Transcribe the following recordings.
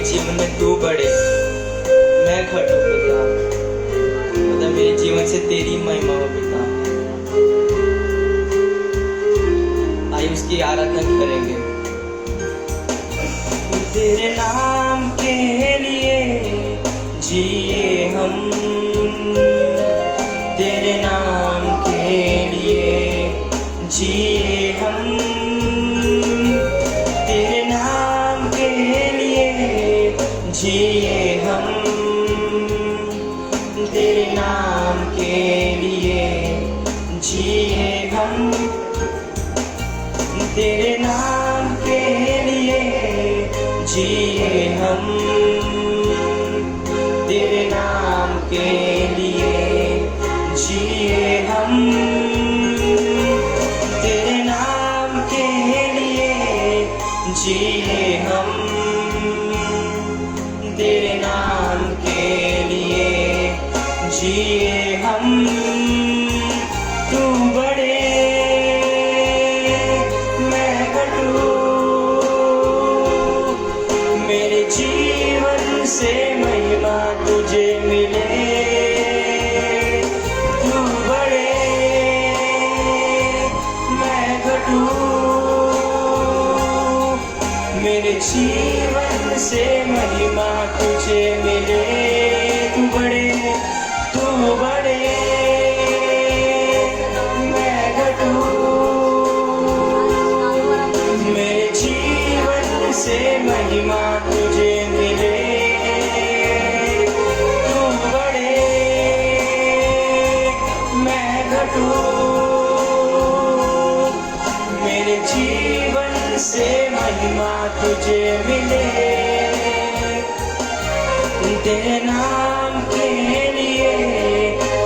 जीवन में तू बढ़े, मैं घटूं पिता। खुदा मेरे जीवन से तेरी महिमा हो पिता। आइए उसकी आराधना करेंगे। तेरे नाम के लिए जिए हम, तेरे नाम के लिए जिए हम, तेरे नाम के लिए जिए हम, तेरे नाम के लिए जिए हम, तेरे नाम के लिए जिए हम, तेरे नाम के लिए जिए हम, तेरे नाम के लिए जिए हम, तेरे नाम के लिए जिए हम। तू बढ़े मैं घटूं, मेरे जीवन से महिमा तुझे मिले। तू बढ़े मैं घटूं, मेरे जीवन से महिमा तुझे मिले। तू बढ़े, तू बढ़े मैं घटूं, मेरे जीवन से महिमा तुझे मिले। तू बढ़े मैं घटूं, मेरे जीवन से महिमा तुझे मिले। तेरे नाम के लिए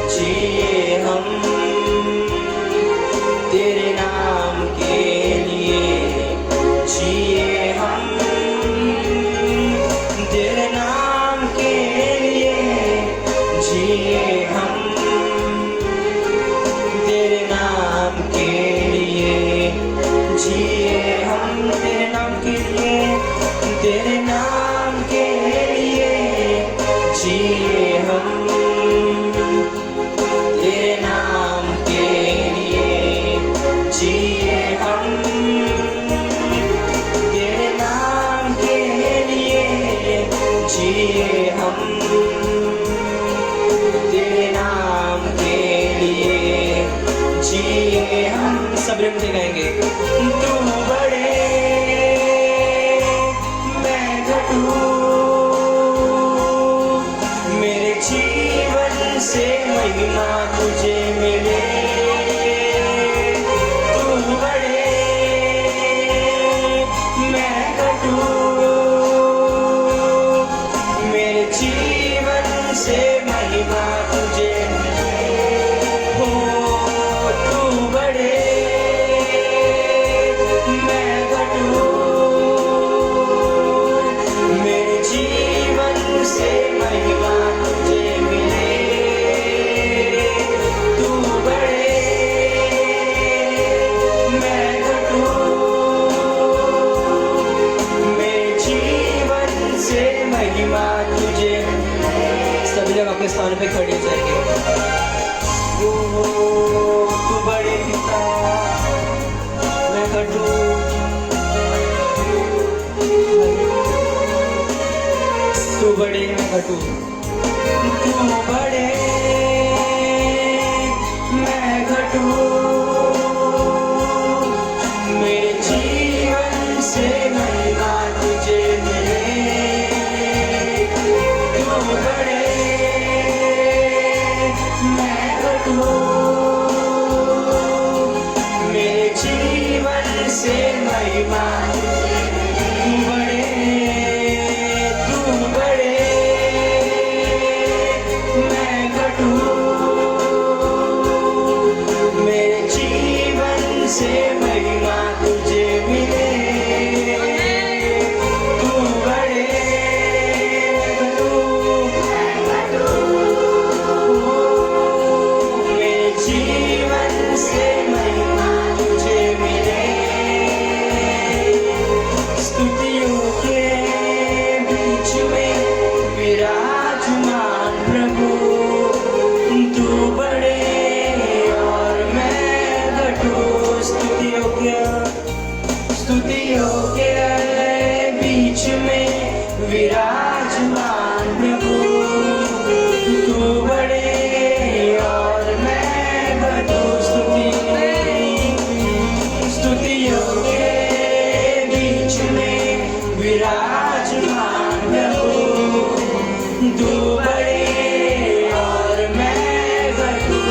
जिए हम, तेरे नाम के लिए जिए हम, तेरे नाम के लिए जिए हम, तेरे नाम के लिए जिए हम, तेरे नाम के लिए, तेरे नाम के लिए जिए हम, तेरे नाम के लिए जिए हम, तेरे नाम के लिए जिए हम, तेरे नाम के लिए जिए हम। सब मिलके गाएंगे। तू बढ़े मैं घटूं, मेरे जीवन से महिमा तुझे मिले। तू बढ़े मैं घटूं, मेरे जीवन से महिमा तुझे मिले। हो तू बढ़े मैं घटूं, मेरे जीवन से महिमा तुझे मिले। तू बढ़े मैं घटूं, मेरे जीवन से महिमा तुझे। सभी लोग अपने स्थान पे खड़े हो जाएंगे। ओ तू बड़े पिता मैं घटूं, तू बड़े मैं घटूं, तू बड़े मैं घटूं, मेरे जीवन से महिमा तुझे मिले। तू बड़े मैं घटूं, मेरे जीवन से महिमा तुझे मिले। तू बड़े मैं घटूं, मेरे जीवन से महिमा तुझे मिले। तू बड़े मैं घटूं, मेरे विराजमान प्रभु, तू बड़े और मैं घटू स्तुतियों के बीच में विराजमान प्रभु, तू बड़े और मैं घटू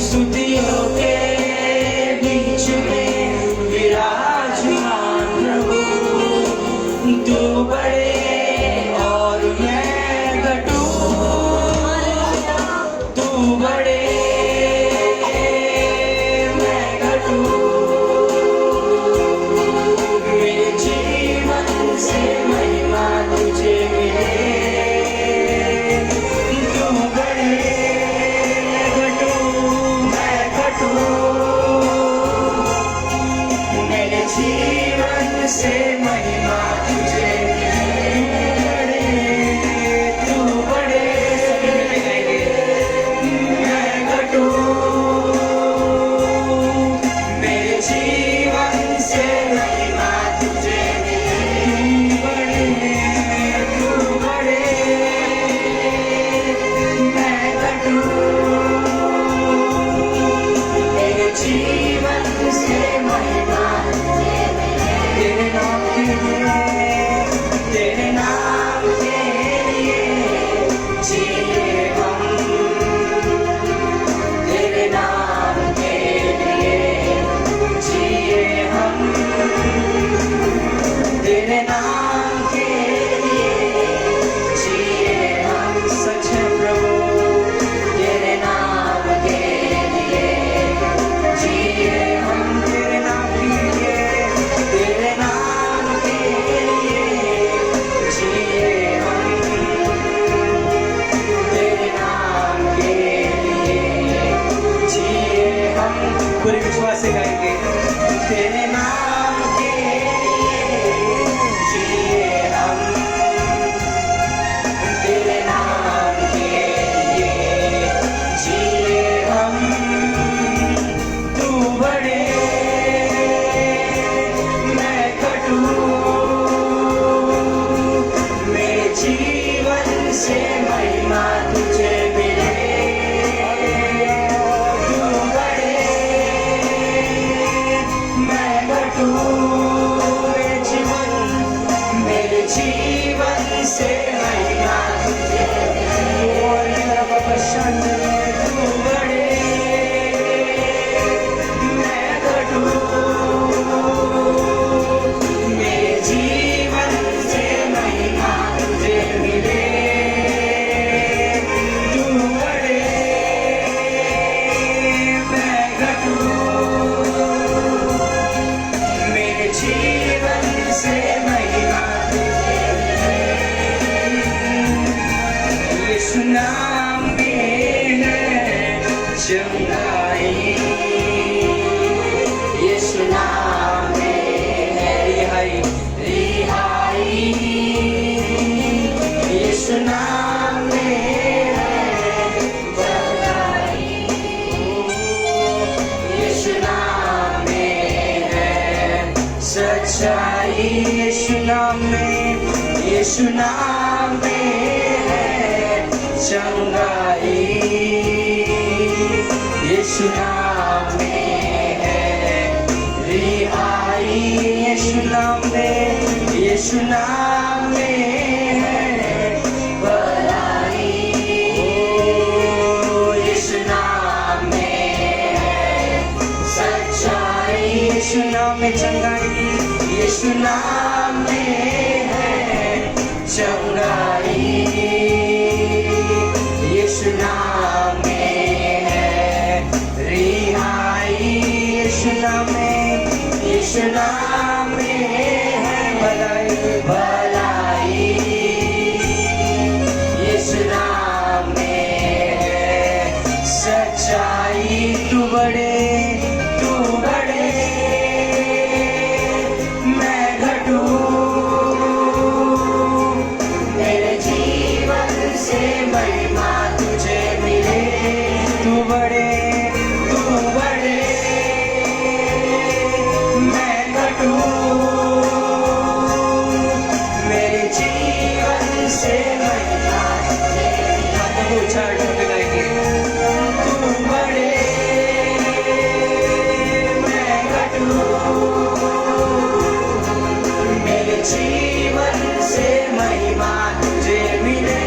स्तुतियों के बीच में विराजमान प्रभु, तू बड़े और मैं घटू, तू बड़े मैं घटू, मेरे जीवन से महिमा तुझे मिले, तू बड़े घटू मैं घटू, मेरे जीवन से महिमा तुझे मिले, तू बड़े मैं घटू, मेरे जीवन से महिमा तुझे मिले, तू बड़े मैं घटू, मेरे जीवन से महिमा तेरे नाम के लिए, तेरे नाम के लिए जिए हम, तेरे नाम के लिए जिए हम, तेरे नाम के लिए जिए हम, सच है प्रभु, तेरे नाम के लिए जिए हम, तेरे नाम के लिए, तेरे नाम के लिए जिए हम, तेरे नाम के लिए जिए हम, पूरे विश्वास से गाएंगे, तेरे नाम के लिए जिए हम, तेरे नाम के लिए जिए हम, तू बड़े मैं घटू, मेरे जीवन से महिमा तुझे मिले, तू बड़े मैं घटू, मेरे जीवन से महिमा तुझे मिले, तू बड़े मैं घटू, मेरे जीवन से महिमा तुझे मिले, तू बड़े मैं घटू, मेरे जीवन से महिमा तुझे मिले, यीशु नाम में है चंगाई, यीशु नाम में है रिहाई, रिहाई, यीशु नाम में है भलाई, यीशु नाम में है सच्चाई, यीशु नाम में, यीशु नाम में है चंगाई, यीशु नाम में है रिहाई, यीशु नाम में, यीशु नाम में है भलाई, यीशु नाम में है सच्चाई, यीशु नाम में चंगाई, यीशु नाम में है चंगाई, यीशु नाम में है रिहाई, यीशु नाम में, यीशु नाम में है भलाई, भलाई, यीशु नाम में है सच्चाई, तू बड़े मैं घटू, जीवन से महिमा तुझे मिले।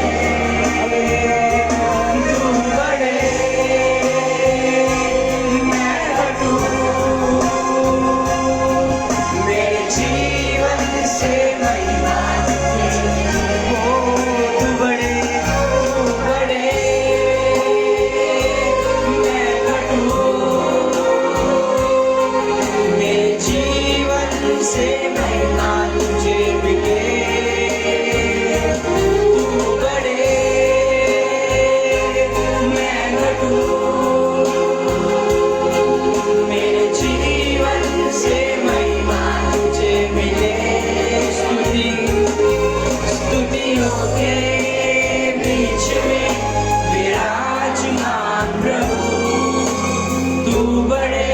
तू बढ़े मैं घटूं, मेरे जीवन से महिमा तुझे मिले। तू बढ़े मैं घटूं, मेरे जीवन से महिमा तुझे मिले। तू बढ़े मैं घटूं, मेरे जीवन से महिमा तुझे मिले। स्तुतियों के बीच में विराजमान प्रभु, तू बढ़े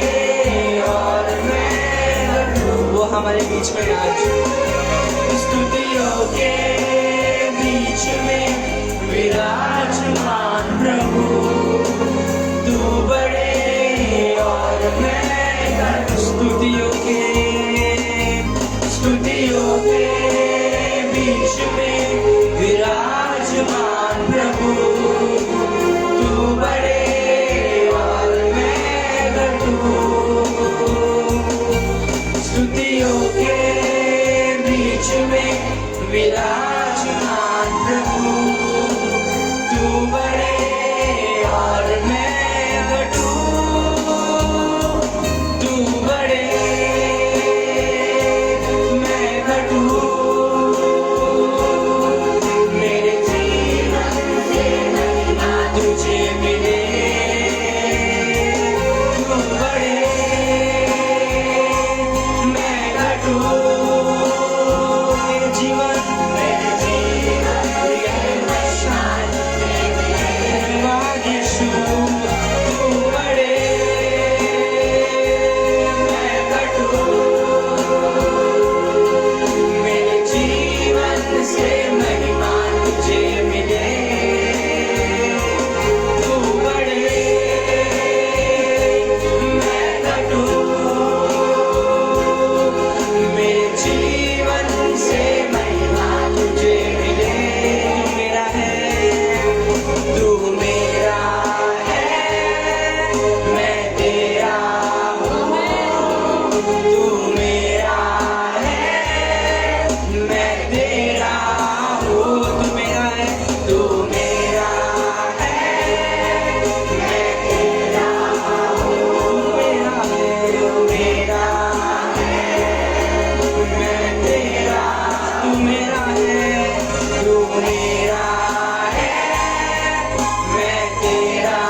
और मैं घटूं। वो हमारे बीच में आज स्तुतियों के बीच में विराजमान प्रभु, तू बढ़े और मैं घटूं। स्तुतियों के बीच में विराजमान प्रभु, तू बढ़े और मैं घटूं। स्तुतियों के बीच में विराजमान प्रभु, तू बढ़े और मैं घटूं। तू बढ़े मैं घटूं, मेरे जीवन से महिमा तुझे मिले। तू बढ़े मैं घटूं, मेरे जीवन धन्यवाद यीशु। तू बढ़े मैं घटूं, मेरे जीवन से महिमा तुझे मिले। तू बढ़े मैं घटूं, मेरे जीवन से महिमा तुझे मिले। तू मेरा है मैं तेरा हूँ। तू मेरा है मैं तेरा हूँ। तू मेरा है मैं तेरा हूँ। तू मेरा है मैं तेरा। तू मेरा है मैं तेरा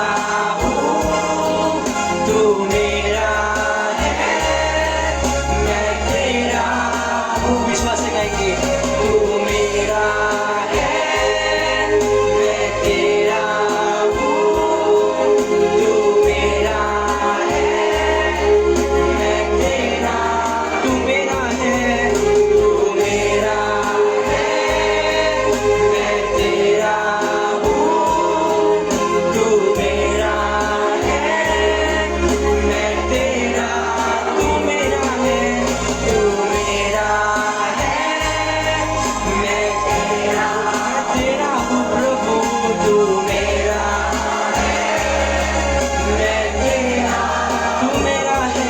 हूँ। तू मेरा है मैं तेरा हूँ। विश्वास से गाएंगे। तू मेरा है मैं तेरा हूँ। तू मेरा है मैं तेरा। तू मेरा है मैं तेरा हूँ। तू मेरा है मैं तेरा। तू मेरा है मैं तेरा तेरा हूँ प्रभु। तू मेरा है मैं तेरा। तू मेरा है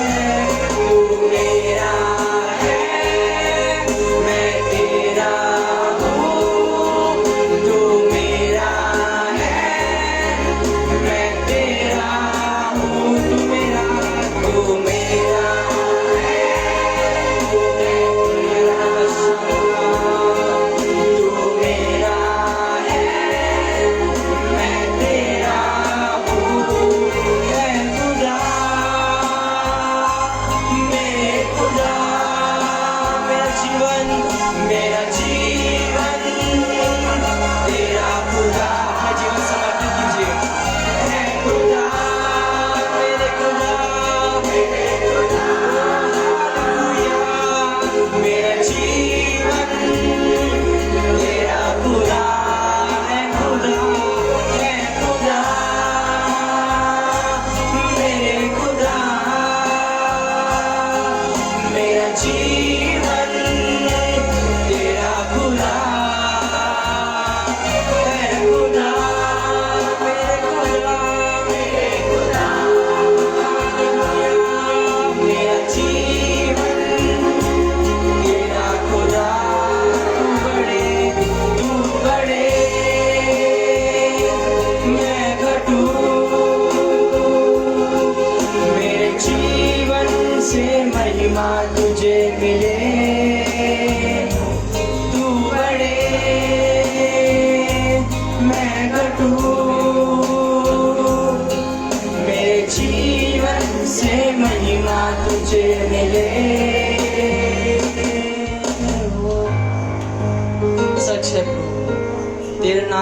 मैं तेरा हूँ। तू मेरा है मैं तेरा हूँ। तू मेरा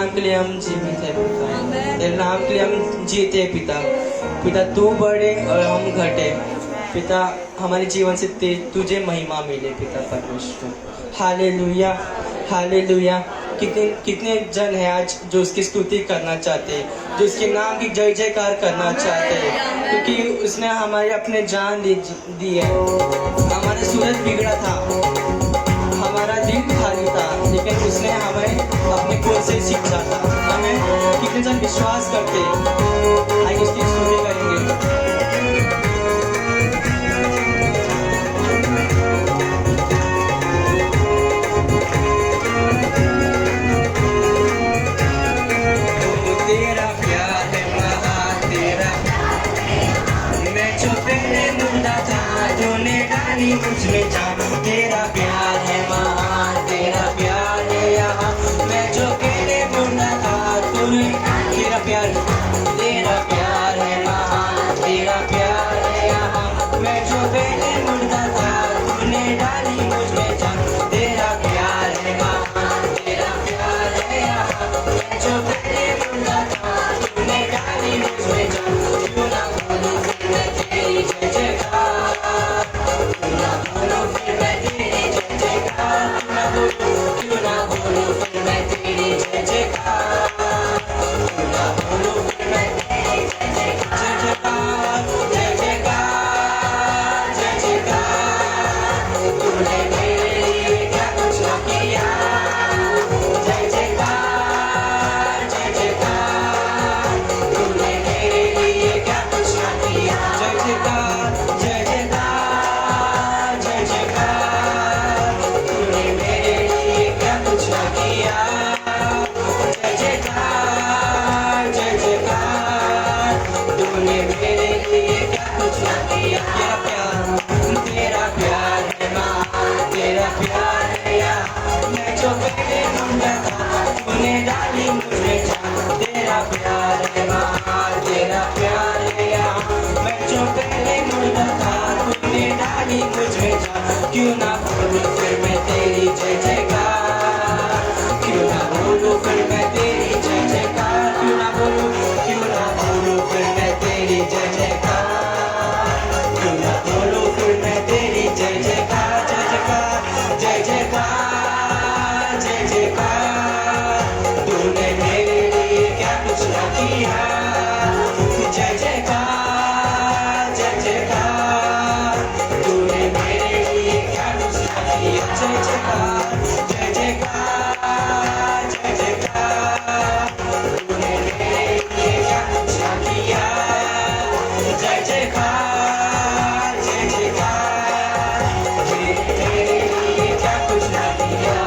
नाम के लिए हम जीवित है पिता, तेरे नाम के लिए हम जीते हैं पिता। पिता तू बढ़े और हम घटे पिता, हमारे जीवन से तुझे महिमा मिले पिता परमेश्वर। Hallelujah hallelujah. कितने कितने जन हैं आज जो उसकी स्तुति करना चाहते हैं, जो उसके नाम की जय जयकार करना चाहते हैं, क्योंकि उसने हमारे अपने जान दी है। हमारा सूरज बिगड़ा था, हमारा दिल खाली था, लेकिन उसने हमें अपने कोल से सींचा था। हमें कितने जन विश्वास करते हैं, आइए उसकी स्तुति करेंगे। तेरा प्यार है महान, तेरा मैं जो पहले मुर्दा था तूने डाली मुझ में जान। तेरा प्यार है महान, तेरा प्यार है यहाँ, मैं जो पहले मुर्दा था तूने, तेरा प्यार है महान, तेरा प्यार है यहाँ, मैं जो पहले मुर्दा था तूने डाली मुझ में जान। तेरा प्यार है महान, तेरा प्यार है यहाँ, मैं जो पहले मुर्दा था तूने डाली मुझ में जान। क्यों ना बोलूं फिर मैं तेरी जय जयकार, क्यों ना बोलूं फिर मैं तेरी जय जयकार, क्यों ना बोलूं फिर मैं तेरी जय जयकार, क्यों ना बोलूं फिर मैं तेरी जय जयकार, जय जयकार, जय जयकार। तूने मेरे लिए क्या कुछ ना किया, जय जयकार, जय जयकार। तूने मेरे लिए क्या कुछ ना किया, जय जयकार, जय जयकार, जय जयकार। तूने मेरे लिए क्या कुछ ना किया, जय जयकार, जय जयकार। तूने मेरे लिए क्या कुछ ना किया। तेरा प्यार है महान, तेरा प्यार है यहाँ, मैं जो पहले मुर्दा था तूने डाली मुझ में जान। तेरा प्यार है महान, तेरा प्यार है यहाँ, मैं जो पहले मुर्दा था तूने डाली मुझ में जान। क्यों ना बोलूं फिर मैं तेरी जय जयकार, क्यों ना बोलूं फिर मैं तेरी जय जयकार, क्यों ना बोलूं फिर मैं तेरी जय जयकार, क्यों ना बोलूं फिर मैं तेरी जय जयकार, जय जयकार, जय जयकार, जय जयकार। तूने मेरे लिए क्या कुछ ना किया, जय जयकार, जय जयकार। तूने मेरे लिए क्या कुछ ना किया, जय जयकार, जय जयकार, जय जयकार। तूने मेरे लिए क्या कुछ ना किया, जय जयकार, जय जयकार। मेरे लिए क्या कुछ ना किया।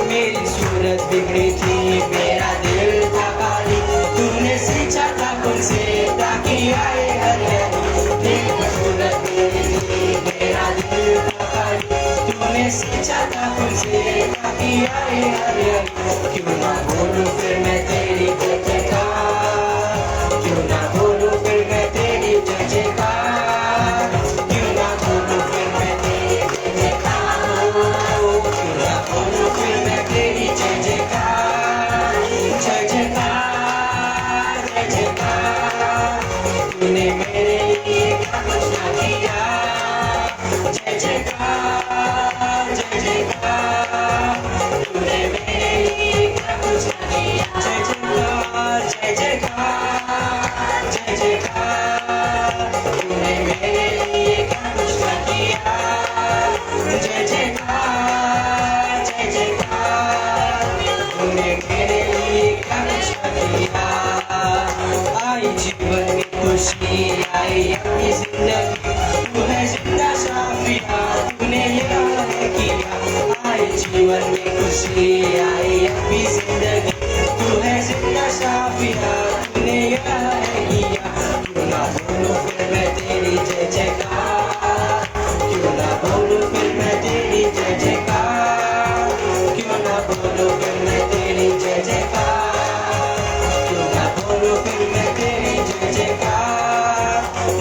मेरी सूरत बिगड़ी थी, मेरा दिल था खाली, तूने सींचा था खुद से ताकि आए हरियाली। मेरी सूरत बिगड़ी थी, मेरा दिल था खाली, तूने सींचा था खुद से ताकि आए हरियाली। क्यों ना बोलूं फिर मैं तेरी जय जयकार, क्यों ना बोलूं फिर मैं तेरी जय जयकार, क्यों ना बोलूं फिर मैं तेरी जय जयकार, क्यों ना बोलूं फिर मैं तेरी जय जयकार, जय जयकार, जय जयकार। तूने मेरे लिए क्या कुछ ना किया, जय जयकार, जय जयकार। तूने मेरे लिए क्या कुछ ना किया, जय जयकार, जय जयकार, जय जयकार। तूने मेरे लिए क्या कुछ ना किया, जय जयकार, जय जयकार। तूने मेरे लिए क्या कुछ ना किया। आई जीवन में खुशी, आई अपनी जिंदगी, तू है जिंदा शाफिया, तूने यह है किया। आई जीवन में खुशी, आई अपनी जिंदगी, तू है जिंदा शाफिया, तूने यह है किया। क्यों ना बोलूं फिर मैं तेरी जय जयकार, क्यों ना बोलूं फिर मैं तेरी जय जयकार, क्यों ना बोलूं फिर मैं तेरी जय जयकार, क्यों ना बोलूं फिर मैं तेरी जय जयकार,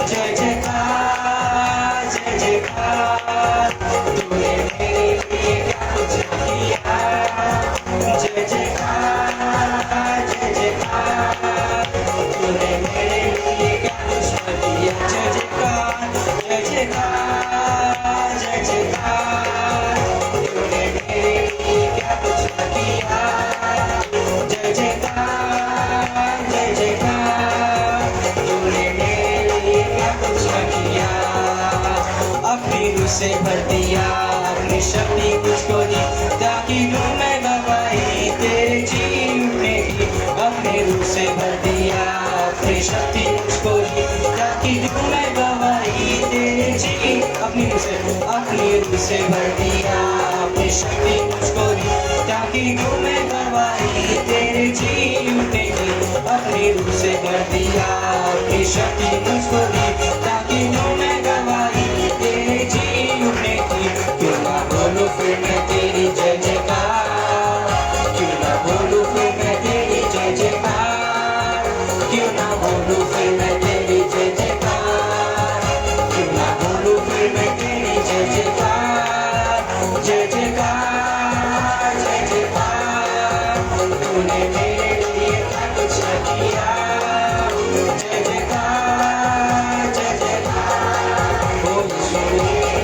जय जयकार, जय जयकार। तूने मेरे लिए क्या कुछ किया, जय जयकार। मुझको दी, ताकि दूं मैं गवाही तेरे जी उठने की। अपने रूह से भर दिया, अपनी शक्ति मुझको दी, ताकि दूं मैं गवाही तेरे जी। अपनी रूह से भर दिया, अपनी शक्ति मुझको दी, ताकि दूं मैं गवाही तेरे जी उठने की। अपनी रूह से भर दिया, अपनी शक्ति मुझको दी, ताकि दूं मैं गवाही तेरे जी उठने की। क्यों ना बोलूं फिर मैं तेरी जय जयकार, क्यों ना बोलूं फिर मैं तेरी जय जयकार, क्यों ना बोलूं फिर मैं तेरी जय जयकार, क्यों ना बोलूं फिर मैं तेरी जय जयकार, जय जयकार, जय जयकार। तूने मेरे लिए क्या कुछ न किया, जय जयकार, जय जयकार। ओ यीशु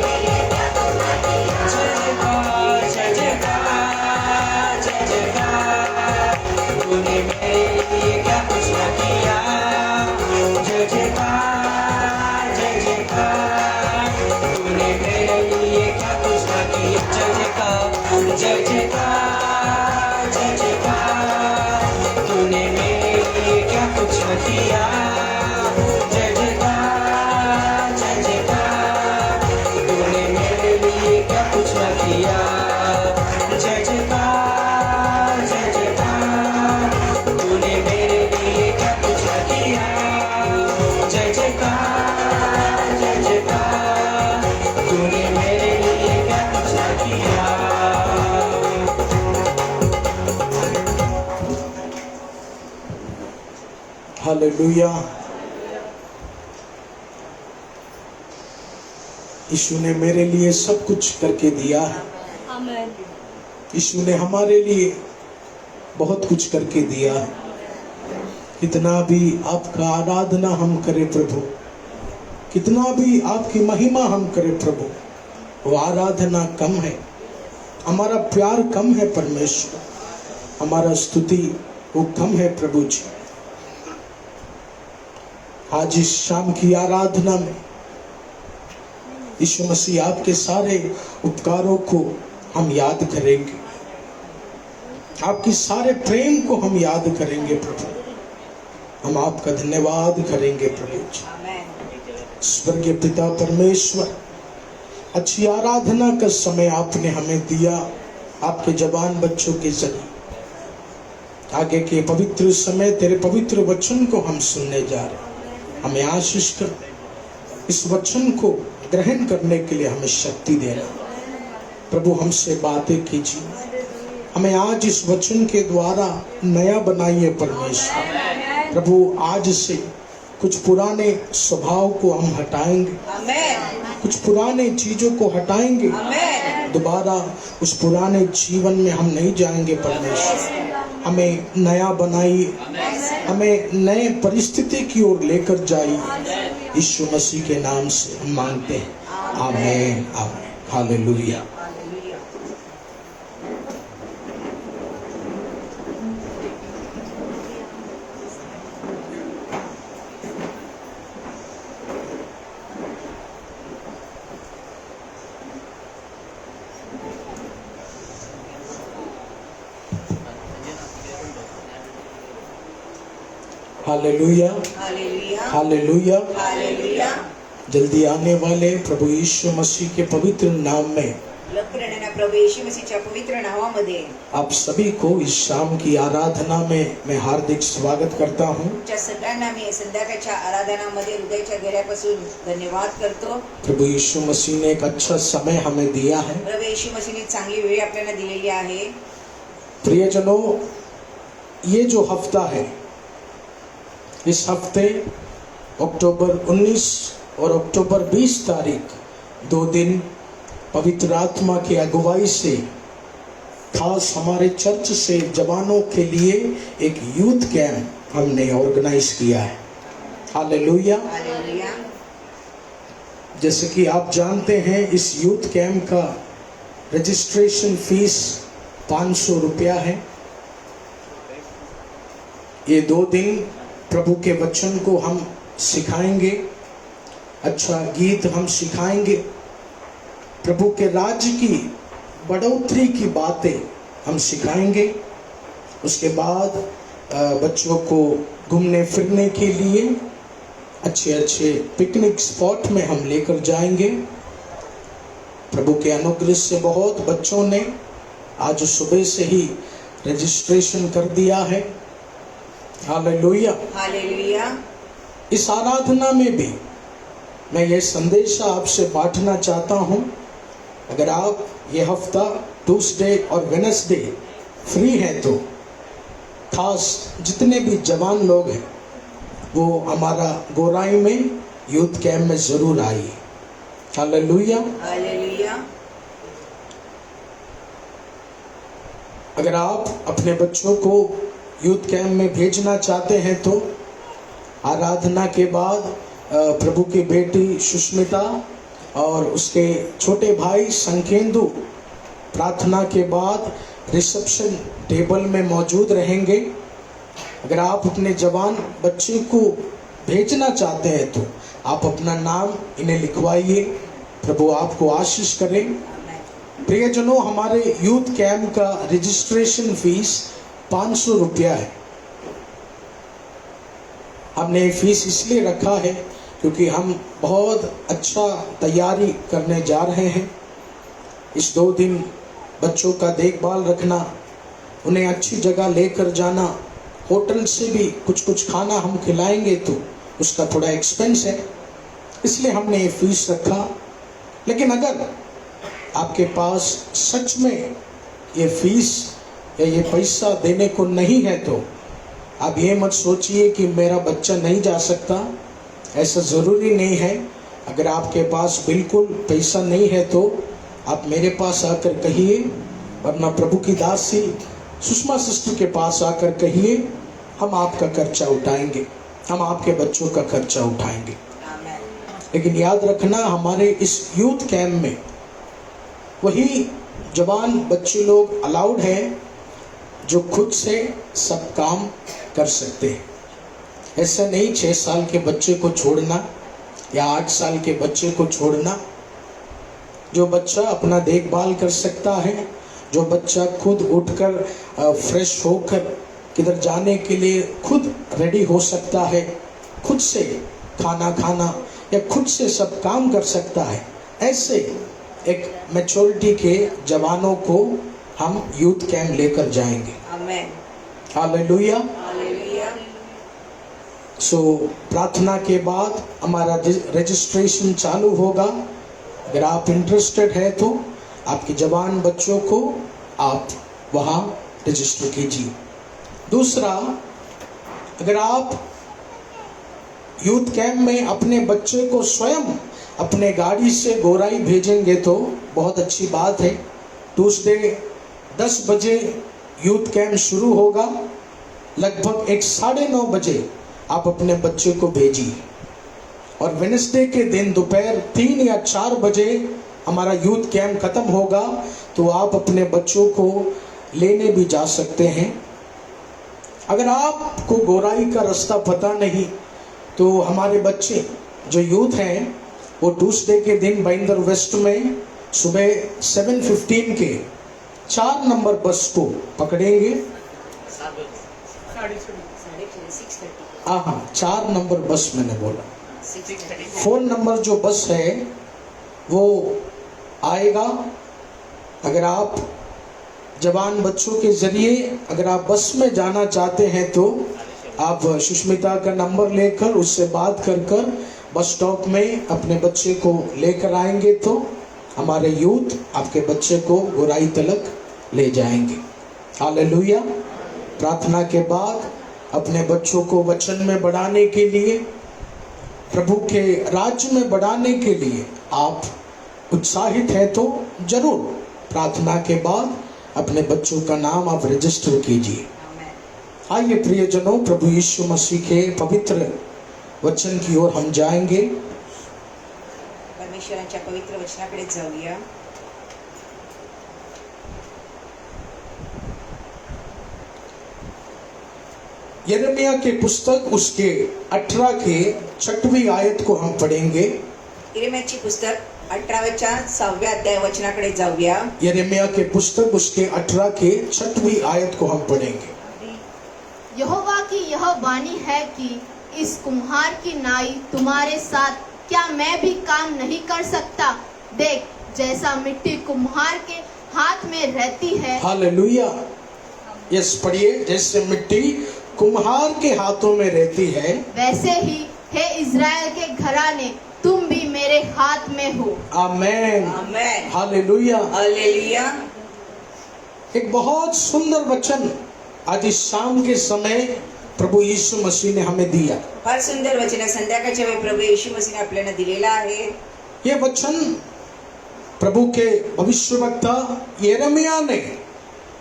जय जयकार, जय जयकार, जय जयकार। तूने मेरे लिए क्या कुछ न किया, जय जयकार, जय जयकार। तूने मेरे लिए क्या कुछ न किया, जय जयकार, जय जयकार, जय जयकार। तूने मेरे लिए क्या कुछ न किया, जय जयकार, जय जयकार। तूने मेरे लिए क्या कुछ न किया, जय जयकार, जय जयकार। तूने मेरे लिए क्या कुछ न किया, जय जयकार, जय जयकार। तूने मेरे लिए क्या कुछ न किया। हालेलुया। यीशु ने मेरे लिए सब कुछ करके दिया है। आमीन। यीशु ने हमारे लिए बहुत कुछ करके दिया है। कितना भी आपका आराधना हम करें प्रभु, कितना भी आपकी महिमा हम करें प्रभु, वो आराधना कम है, हमारा प्यार कम है परमेश्वर, हमारा स्तुति वो कम है प्रभु जी। आज इस शाम की आराधना में यीशु मसीह आपके सारे उपकारों को हम याद करेंगे, आपके सारे प्रेम को हम याद करेंगे प्रभु। हम आपका धन्यवाद करेंगे प्रभु जी। स्वर्गीय पिता परमेश्वर, अच्छी आराधना का समय आपने हमें दिया आपके जवान बच्चों के जरिए। आगे के पवित्र समय तेरे पवित्र वचन को हम सुनने जा रहे हैं। हमें आशीष कर, इस वचन को ग्रहण करने के लिए हमें शक्ति देना प्रभु। हमसे बातें कीजिए, हमें आज इस वचन के द्वारा नया बनाइए परमेश्वर। प्रभु आज से कुछ पुराने स्वभाव को हम हटाएंगे, कुछ पुराने चीजों को हटाएंगे, दोबारा उस पुराने जीवन में हम नहीं जाएंगे परमेश्वर। हमें नया बनाइए, हमें नए परिस्थिति की ओर लेकर जाइए। यीशु मसीह के नाम से हम मांगते हैं, आमीन, आमीन, हालेलुया। Hallelujah, hallelujah, hallelujah. जल्दी आने वाले प्रभु यीशु मसीह के पवित्र नाम में प्रभु येशू मसीहच्या पवित्र नावामध्ये आप सभी को इस शाम की आराधना में मैं हार्दिक स्वागत करता हूँ। सगळ्यांना मी संध्याकाळच्या आराधनामध्ये हृदयाच्या गहऱ्यापासून धन्यवाद करतो। प्रभु यीशु मसीह ने एक अच्छा समय हमें दिया है। प्रभु येशू मसीहने चांगली वेळ आपल्याला दिलेली आहे। प्रियजनों, ये जो हफ्ता है, इस हफ्ते अक्टूबर 19 और अक्टूबर 20 तारीख 2 दिन पवित्र आत्मा की अगुवाई से खास हमारे चर्च से जवानों के लिए एक यूथ कैंप हमने ऑर्गेनाइज किया है। हालेलुया। हालेलुया। जैसे कि आप जानते हैं, इस यूथ कैंप का रजिस्ट्रेशन फीस 500 रुपया है। ये 2 दिन प्रभु के वचन को हम सिखाएंगे, अच्छा गीत हम सिखाएंगे, प्रभु के राज्य की बढ़ोतरी की बातें हम सिखाएंगे। उसके बाद बच्चों को घूमने फिरने के लिए अच्छे अच्छे पिकनिक स्पॉट में हम लेकर जाएंगे। प्रभु के अनुग्रह से बहुत बच्चों ने आज सुबह से ही रजिस्ट्रेशन कर दिया है। हालेलुया। हालेलुया। इस आराधना में भी मैं ये संदेश आपसे बांटना चाहता हूँ। अगर आप ये हफ्ता ट्यूसडे और वेडनेसडे फ्री हैं तो खास जितने भी जवान लोग हैं वो हमारा गोराई में यूथ कैंप में जरूर आइए। हालेलुया। हालेलुया। अगर आप अपने बच्चों को यूथ कैंप में भेजना चाहते हैं तो आराधना के बाद प्रभु की बेटी सुष्मिता और उसके छोटे भाई संकेंदु प्रार्थना के बाद रिसेप्शन टेबल में मौजूद रहेंगे। अगर आप अपने जवान बच्चे को भेजना चाहते हैं तो आप अपना नाम इन्हें लिखवाइए। प्रभु आपको आशीष करें। प्रियजनों, हमारे यूथ कैंप का रजिस्ट्रेशन फीस 500 रुपया है। हमने ये फीस इसलिए रखा है क्योंकि हम बहुत अच्छा तैयारी करने जा रहे हैं। इस 2 दिन बच्चों का देखभाल रखना, उन्हें अच्छी जगह लेकर जाना, होटल से भी कुछ खाना हम खिलाएंगे तो उसका थोड़ा एक्सपेंस है, इसलिए हमने ये फीस रखा। लेकिन अगर आपके पास सच में ये फीस या ये पैसा देने को नहीं है तो आप ये मत सोचिए कि मेरा बच्चा नहीं जा सकता। ऐसा ज़रूरी नहीं है। अगर आपके पास बिल्कुल पैसा नहीं है तो आप मेरे पास आकर कहिए, वरना प्रभु की दासी सुषमा सिस्टर के पास आकर कहिए, हम आपका खर्चा उठाएंगे, हम आपके बच्चों का खर्चा उठाएंगे। लेकिन याद रखना, हमारे इस यूथ कैंप में वही जवान बच्चे लोग अलाउड हैं जो खुद से सब काम कर सकते हैं। ऐसा नहीं 6 साल के बच्चे को छोड़ना या 8 साल के बच्चे को छोड़ना। जो बच्चा अपना देखभाल कर सकता है, जो बच्चा खुद उठकर फ्रेश होकर किधर जाने के लिए खुद रेडी हो सकता है, खुद से खाना खाना या खुद से सब काम कर सकता है, ऐसे एक मैच्योरिटी के जवानों को हम यूथ कैंप लेकर जाएंगे। आमेन। हालेलुया। हालेलुया। सो प्रार्थना के बाद हमारा रजिस्ट्रेशन चालू होगा। अगर आप इंटरेस्टेड है तो आपके जवान बच्चों को आप वहाँ रजिस्टर कीजिए। दूसरा, अगर आप यूथ कैंप में अपने बच्चे को स्वयं अपने गाड़ी से गोराई भेजेंगे तो बहुत अच्छी बात है। ट्यूसडे 10 बजे यूथ कैंप शुरू होगा। लगभग 9:30 बजे आप अपने बच्चे को भेजिए और वेडनेसडे के दिन दोपहर 3 या 4 बजे हमारा यूथ कैंप खत्म होगा, तो आप अपने बच्चों को लेने भी जा सकते हैं। अगर आपको गोराई का रास्ता पता नहीं तो हमारे बच्चे जो यूथ हैं वो ट्यूसडे के दिन बैंदर वेस्ट में सुबह 7:15 के 4 नंबर बस को पकड़ेंगे। हाँ, 4 नंबर बस मैंने बोला। 4 नंबर जो बस है वो आएगा। अगर आप जवान बच्चों के जरिए अगर आप बस में जाना चाहते हैं तो आप सुष्मिता का नंबर लेकर उससे बात कर बस स्टॉप में अपने बच्चे को लेकर आएंगे तो हमारे यूथ आपके बच्चे को गोराई तलक ले जाएंगे। हालेलुया। प्रार्थना के बाद अपने बच्चों को वचन में बढ़ाने के लिए, प्रभु के राज्य में बढ़ाने के लिए आप उत्साहित है तो जरूर प्रार्थना के बाद अपने बच्चों का नाम आप रजिस्टर कीजिए। आइए प्रियजनों, प्रभु यीशु मसीह के पवित्र वचन की ओर हम जाएंगे। परमेश्वराच्या पवित्र वचनाकडे जाऊया। यिर्मयाह के पुस्तक उसके 18 के 6वीं आयत को हम पढ़ेंगे। यिर्मयाची पुस्तक 18व्या 6व्या अध्याय वचनाकडे जाऊया. यिर्मयाह के पुस्तक उसके 18 के 6वीं आयत को हम पढ़ेंगे. यहोवा की यह वाणी है कि इस कुम्हार की नाई तुम्हारे साथ क्या मैं भी काम नहीं कर सकता? देख, जैसा मिट्टी कुम्हार के हाथ में रहती है. हालेलुया. यस, पढ़िए. जैसे मिट्टी कुम्हार के हाथों में रहती है, वैसे ही हे इज़राइल के घराने, तुम भी मेरे हाथ में हो. आमेन. आमेन. हालेलुया. हालेलुया. एक बहुत सुंदर वचन आज इस शाम के समय प्रभु यीशु मसीह ने हमें दिया. फार सुंदर वचन आहे. संध्याकाळच्या वेळी प्रभू येशू मसीहने आपल्याला दिलेला आहे. ये वचन प्रभु के भविष्यवक्ता यिर्मयाह ने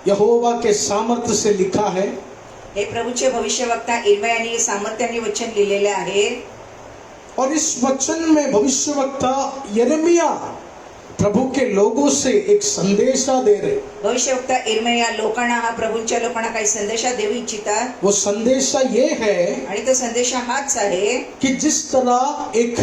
यहोवा के सामर्थ्य से लिखा है. हे प्रभूचे भविष्यवक्ता यिर्मयाहने सामर्थ्याने वचन लिहिलेले आहे. और इस वचन में भविष्यवक्ता यिर्मयाह प्रभु के लोगों से एक संदेशा दे रहे. भविष्यवक्ता यिर्मयाह लोकांना, हा प्रभूच्या लोकांना काही संदेशा देऊ इच्छितात. वो संदेशा ये है आणि तो संदेशा हाच आहे कि जिस तरह एक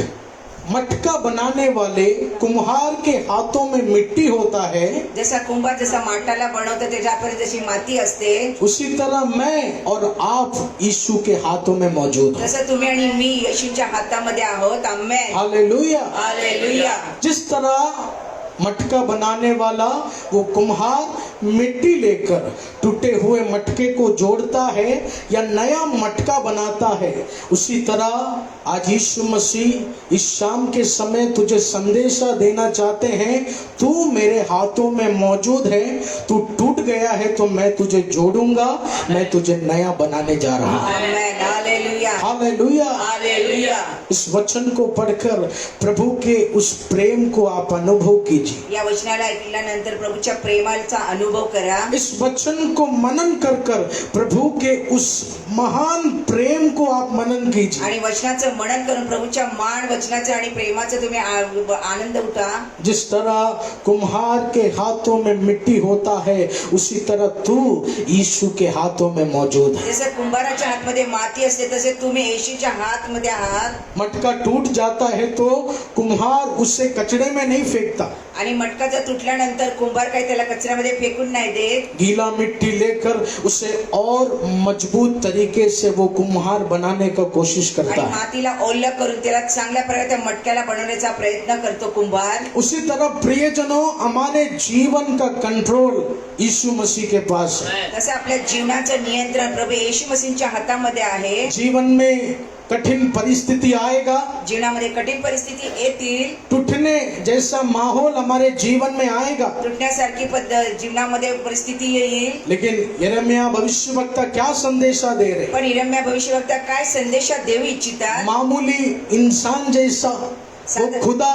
मटका बनाने वाले कुम्हार के हाथों में मिट्टी होता है, जसा कुंभार जसा माटाला बनवतो त्याच्यापर्यंत जशी माती असते, उसी तरह मैं और आप यीशु के हाथों में मौजूद हैं. तसं तुम्ही आणि मी येशूच्या हातामध्ये आहोत. आमेन. हालेलुया. हालेलुया. जिस तरह मटका बनाने वाला वो कुम्हार मिट्टी लेकर टूटे हुए मटके को जोड़ता है या नया मटका बनाता है, उसी तरह आज यीशु मसीह इस शाम के समय तुझे संदेशा देना चाहते हैं. तू मेरे हाथों में मौजूद है. तू टूट गया है तो मैं तुझे जोड़ूंगा, मैं तुझे नया बनाने जा रहा हूं. आमेन. हालेलुया. हालेलुया. हालेलुया. इस वचन को पढ़कर प्रभु के उस प्रेम को आप अनुभव कीजिए. या वचनाला ऐकल्यानंतर प्रभूच्या प्रेमाचा अनुभव करा. इस वचन को मनन कर कर प्रभु के उस महान प्रेम को आप मनन कीजिए. आणि वचनाचं मनन करून प्रभूच्या मान वचनाचं आणि प्रेमाचं तुम्ही आनंद उठा. जिस तरह कुम्हार के हाथों में मिट्टी होता है, उसी तरह तू यीशु के हाथों में मौजूद है. जसं कुंभाराच्या हातमध्ये माती असते तसे तुम्ही येशूच्या हातमध्ये आहात. मटका टूट जाता है तो कुम्हार उसे कचड़े में नहीं फेंकता. आणि मटका जर तुटल्यानंतर कुंभार काही त्याला कचऱ्यामध्ये फेकून नाही देत. गीला मिट्टी लेकर उसे और मजबूत तरीके से वो कुम्हार बनाने का कोशिश आणि करता है. मातीला ओल्ल करून त्याला चांगल्या प्रकारे त्या मटक्याला बनवण्याचा प्रयत्न करतो कुंभार. उसी तरह प्रियजनों, हमारे जीवन का कंट्रोल यीशु मसीह के पास है. तसं आपल्या जीवनाचं नियंत्रण प्रभू येशू मसीहच्या हातामध्ये आहे. जीवन में कठिन परिस्थिति आएगा, जीवनामध्ये कठीण परिस्थिती येतील, टूटने जैसा माहौल हमारे जीवन में आएगा, तुटण्यासारखी जीवनामध्ये परिस्थिती येईल. लेकिन यिर्मयाह भविष्यवक्ता क्या संदेशा दे रहे? पण यिर्मयाह भविष्यवक्ता काय संदेशा देऊ इच्छितात? मामूली इंसान जैसा वो खुदा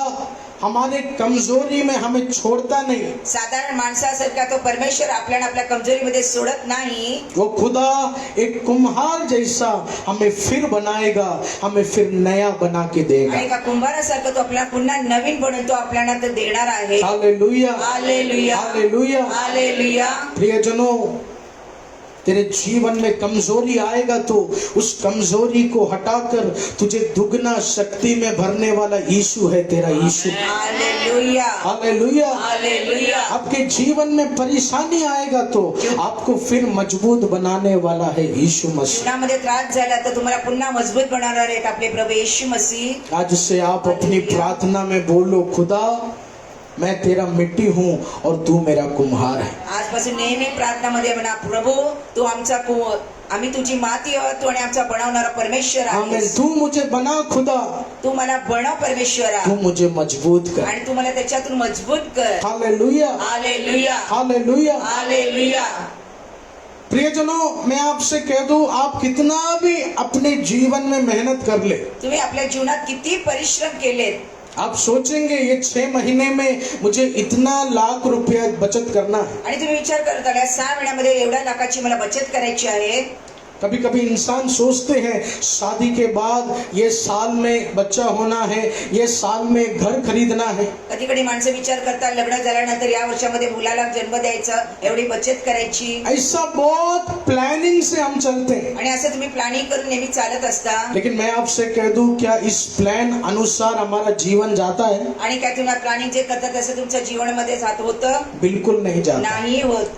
हमारे कमजोरी में हमें छोड़ता नहीं. साधारण माणसासारखा तो परमेश्वर आपल्याला आपल्या कमजोरीमध्ये सोडत नाही. वो खुदा एक कुम्हार जैसा हमें फिर बनाएगा, हमें फिर नया बना के देगा. आणि एका कुंभारासारखा तो आपल्याला पुन्हा नवीन बनवून तो आपल्याला तो देणार आहे. हालेलुया. हालेलुया. हालेलुया. हालेलुया. प्रियजनों, तेरे जीवन में कमजोरी आएगा तो उस कमजोरी को हटाकर तुझे दुगना शक्ति में भरने वाला यीशु है, तेरा यीशु. हालेलुया. हालेलुया. हालेलुया. आपके जीवन में परेशानी आएगा तो आपको फिर मजबूत बनाने वाला है यीशु मसीह. जीवनामध्ये त्रास झाला तर तुम्हाला पुन्हा मजबूत बनवणार आहेत आपले प्रभू येशू मसीह. आज से आप अपनी प्रार्थना में बोलो, खुदा मैं तेरा मिट्टी हूँ और तू मेरा कुम्हार है. आजपासून नेहमी प्रार्थनामध्ये म्हणा, प्रभू तू आमचा आम्ही तुझी माती आहोत, तू आणि आमचा बनवणारा परमेश्वर आमीन. आहेस. तू मुझे बना खुदा, तू मला बनव परमेश्वरा, तू मुझे मजबूत कर. आणि तू मला त्याच्यातून मजबूत कर. हालेलुया. हालेलुया. हालेलुया. हालेलुया. प्रियजनों, मैं आपसे कह दूं, आप कितना भी अपने जीवन में मेहनत कर ले, तुम्ही आपल्या जीवनात किती परिश्रम केलेत, आप सोचेंगे ये 6 महीने में मुझे इतना लाख रुपया बचत करना है. आणि तुम्ही विचार करत आला 6 महिन्यामध्ये एवढ्या लाखाची मला बचत करायची आहे. कभी कभी इंसान सोचते हैं शादी के बाद ये साल में बच्चा होना है, ये साल में घर खरीदना है। कधी कधी माणसं विचार करतात लग्न झाल्यानंतर या वर्षामध्ये मुलाला जन्म द्यायचा, एवढी बचत करायची, ऐसा बहुत प्लानिंग से हम चलते हैं। आणि असं तुम्ही प्लॅनिंग करून नेहमी चालत असता। लेकिन मैं आपसे कह दूं, क्या इस प्लान अनुसार हमारा जीवन जाता है? आणि काय तुम्ही प्लॅनिंग जे करता तसं तुमच्या जीवनामध्ये जात होतं? बिल्कुल नहीं जाता। नाही होत।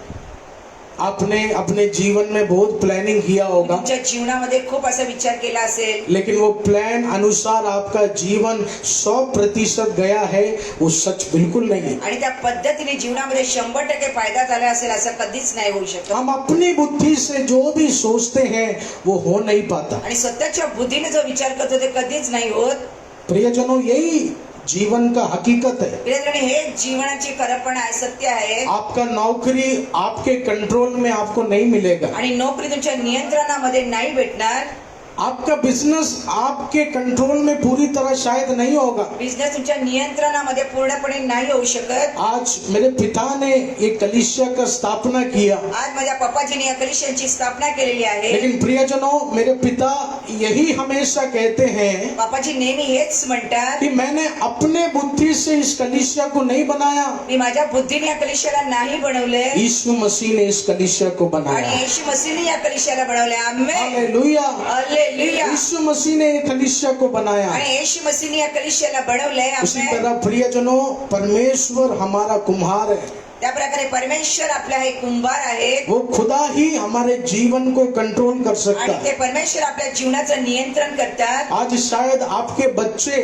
आपने अपने जीवन में बहुत प्लानिंग किया होगा, तुमच्या जीवनामध्ये खूप असा विचार केला असेल, लेकिन वो प्लान अनुसार आपका जीवन 100% गया है, वो सच बिल्कुल नहीं है। आणि त्या पद्धतीने जीवनामध्ये 100% फायदा झाला असेल असं कधीच नाही होऊ शकत। हम अपनी बुद्धि से जो भी सोचते हैं वो हो नहीं पाता। आणि स्वतःच्या बुद्धीने जो विचार करतो ते कधीच नाही होत। प्रियजनों, यही जीवन का हकीकत है। प्रियजन, हे जीवनाची खरंपण आहे, सत्य आहे। आपका नौकरी आपके कंट्रोल में आपको नहीं मिलेगा। आणि नोकरी तुमच्या नियंत्रणामध्ये नाही भेटणार। आपका बिजनेस आपके कंट्रोल में पूरी तरह शायद नहीं होगा। बिझनेस तुमच्या नियंत्रणामध्ये पूर्णपणे नाही होऊ शकत। आज मेरे पिता ने एक कलीसिया का स्थापना किया, आज माझ्या पप्पाजीने या कलिशनची स्थापना केलेली आहे। लेकिन प्रियजनों, मेरे पिता यही हमेशा कहते हैं पप्पाजी नेहमी हेच म्हणतात कि मैंने अपने बुद्धि से इस कलीसिया को नहीं बनाया, मी माझ्या बुद्धीने या कलिशाला नाही बनवले, यीशु मसीह ने इस कलीसिया को आणि बनाया। येशू मसीहने या कलिशाला बनवले। आमेन, हालेलुया। हालेलुया। यीशु मसीह ने कलीसिया को बनाया। आणि येशू मसीहने या कलिशाला बनवले। उसी आमेन। तरह प्रियजनों, परमेश्वर हमारा कुम्हार है। त्या प्रकारे परमेश्वर आपला हे कुंभार आहे, वो खुदा ही हमारे जीवन को कंट्रोल कर सकता आणि है। ते परमेश्वर आपल्या जीवनाचं नियंत्रण करतात। आज शायद आपके बच्चे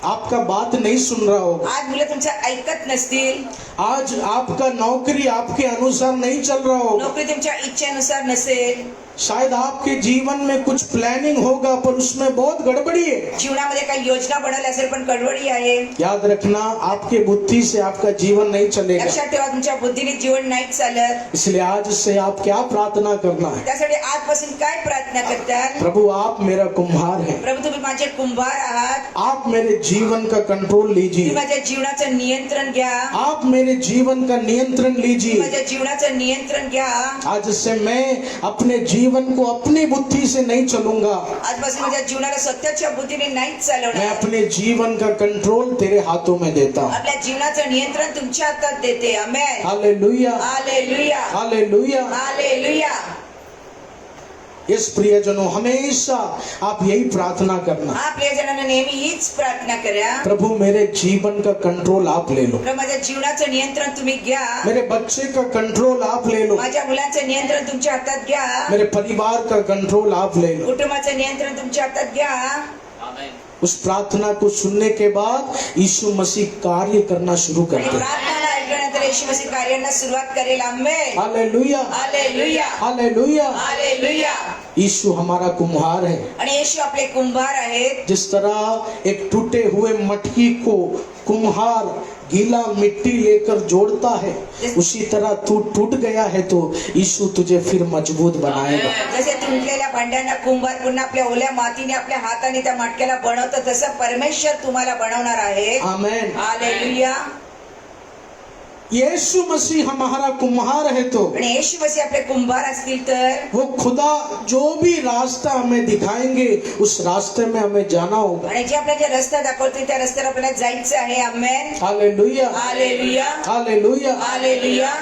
आपका बात नहीं सुन रहा होगा, आज मुलं तुमचं ऐकत नसतील, आज आपका नौकरी आपके अनुसार नहीं चल रहा होगा, नोकरी तुमच्या इच्छेनुसार नसेल, शायद आपके जीवन में कुछ प्लानिंग होगा पर उसमें बहुत गड़बड़ी है। जीवनामध्ये काही योजना बनवल्या असेल पण गडबडी आहे। याद रखना, आपके बुद्धि से आपका जीवन नहीं चलेगा। लक्षात ठेवा, तुमच्या बुद्धीने जीवन नाही चालत। इसलिए आज से आप क्या प्रार्थना करना है? त्यासाठी आजपासून काय प्रार्थना करतात? प्रभु, आप मेरा कुम्हार है, प्रभु, तुम्ही माझे कुंभार आहात, आप मेरे जीवन का कंट्रोल तुम्ही लीजिए, माझ्या जीवनाचं नियंत्रण घ्या, आप मेरे जीवन का नियंत्रण तुम्ही लीजिए। माझ्या जीवनाचं नियंत्रण घ्या। आज से मैं अपने जीवन को अपनी बुद्धि से नहीं चलूंगा, आजपासून माझ्या जीवनाला स्वतःच्या बुद्धीने नाहीच मैं चालवणार। अपने जीवन का कंट्रोल तेरे हाथों में देता हूँ। आपल्या जीवनाचं नियंत्रण तुमच्या हातात देते। आमेन, हालेलुया, हालेलुया, हालेलुया। हालेलुया। इस प्रियजनों, हमेशा आप यही प्रार्थना करना, आपल्या जणांना नेहमी हीच प्रार्थना करा, प्रभु मेरे जीवन का कंट्रोल आप ले लो, प्रभु माझ्या जीवनाचं नियंत्रण तुम्ही घ्या, मेरे बच्चे का कंट्रोल आप ले लो, माझ्या मुलांचं नियंत्रण तुमच्या हातात घ्या, मेरे परिवार का कंट्रोल आप ले लो। कुटुंबाचं नियंत्रण तुमच्या हातात घ्या। उस प्रार्थना को सुनने के बाद यीशु मसीह कार्य करना शुरू आणि करते हैं। प्रार्थना ऐकल्यानंतर येशू मसीह कार्यांना सुरुवात करेल। आमेन, हालेलुया, हालेलुया, हालेलुया। हालेलुया। यीशु हमारा कुम्हार है। आणि येशू आपले कुंभार आहेत। जिस तरह एक टूटे हुए मटकी को कुम्हार गीला मिट्टी लेकर जोड़ता है, उसी तरह तू टूट गया है तो यीशु तुझे फिर मजबूत बनाएगा। जसे तुटलेल्या भांड्यांना कुंभार पुन्हा आपल्या ओल्या मातीने आपल्या हाताने त्या मटक्याला बनवतं, तसं परमेश्वर तुम्हाला बनवणार आहे। आमेन। हालेलुया। यीशु मसीह हमारा कुम्हार है तो आणि येशू मसीह आपले कुंभार असतील तर वो खुदा जो भी रास्ता हमें दिखाएंगे उस रास्ते में हमें जाना होगा। आणि जे आपल्याला जे रस्ता दाखवतील त्या रस्त्यावर आपल्याला जायचं आहे। आमेन, हालेलुया, हालेलुया, हालेलुया। हालेलुया।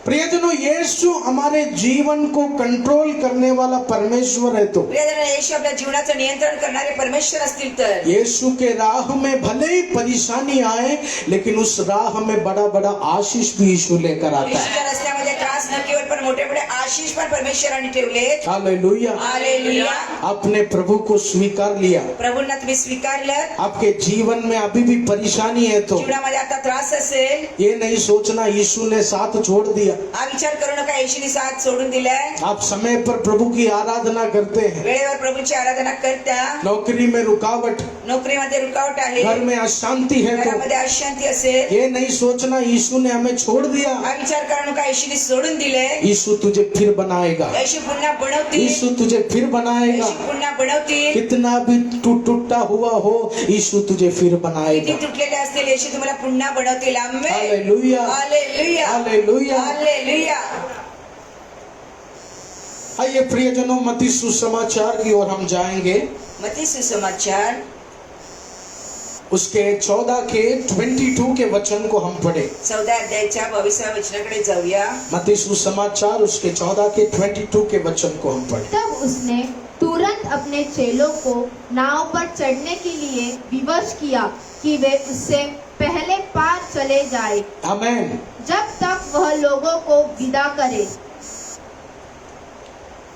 प्रियजनों, यीशु हमारे जीवन को कंट्रोल करने वाला परमेश्वर है तो प्रियजन, येशू आपल्या जीवनाचं नियंत्रण करणारे परमेश्वर असतील तर यीशु के राह में भले ही परेशानी आए, लेकिन उस राह में बड़ा बड़ा आशीष भी यीशु लेकर आता है। येशूच्या रस्त्यामध्ये त्रास न केवळ पण मोठे मोठे आशीष पण परमेश्वराने ठेवले। हालेलुया। हालेलुया। आपने प्रभु को स्वीकार लिया, प्रभूंना तुम्ही स्वीकारलं, आपके जीवन में अभी भी परेशानी है तो जीवनामध्ये आता त्रास असेल, ये नहीं सोचना यीशु ने साथ छोड़ दिया। हा विचार करू नका येशूने साथ सोडून दिलाय। आप समय पर प्रभु की आराधना करते हैं, वेळेवर प्रभूची आराधना करता, नौकरी में रुकावट, नोकरीमध्ये रुकावट आहे, घर में अशांति है तो घरामध्ये अशांती असेल, ये नहीं सोचना यीशु ने हमें छोड़ दिया। हा विचार करू नका येशूने सोडून दिले। यीशु तुझे फिर बनाएगा, येशू पुन्हा बनवतील, यीशु तुझे फिर बनाएगा। येशू पुन्हा बनवतील। कितना भी टूटा हुआ हो, यीशु तुझे फिर किती बनाएगा। तुटलेले असतील येशू तुम्हाला पुन्हा बनवतील। आमेन, हालेलुया, हालेलुया, हालेलुया। हालेलुया। आइए प्रियजनों, मत्ती सुसमाचार की ओर हम जाएंगे। मत्ती सुसमाचार उसके 14 के 22 के वचन को हम पढ़े। 14 अध्यायाच्या 22व्या वचनाकडे जाऊया। मत्ती सुसमाचार उसके 14 के 22 के वचन को हम पढ़े। तब उसने तुरंत अपने चेलों को नाव पर चढ़ने के लिए विवश किया कि वे उससे पहले पार चले जाए, आमेन। जब तक वह लोगों को विदा करे।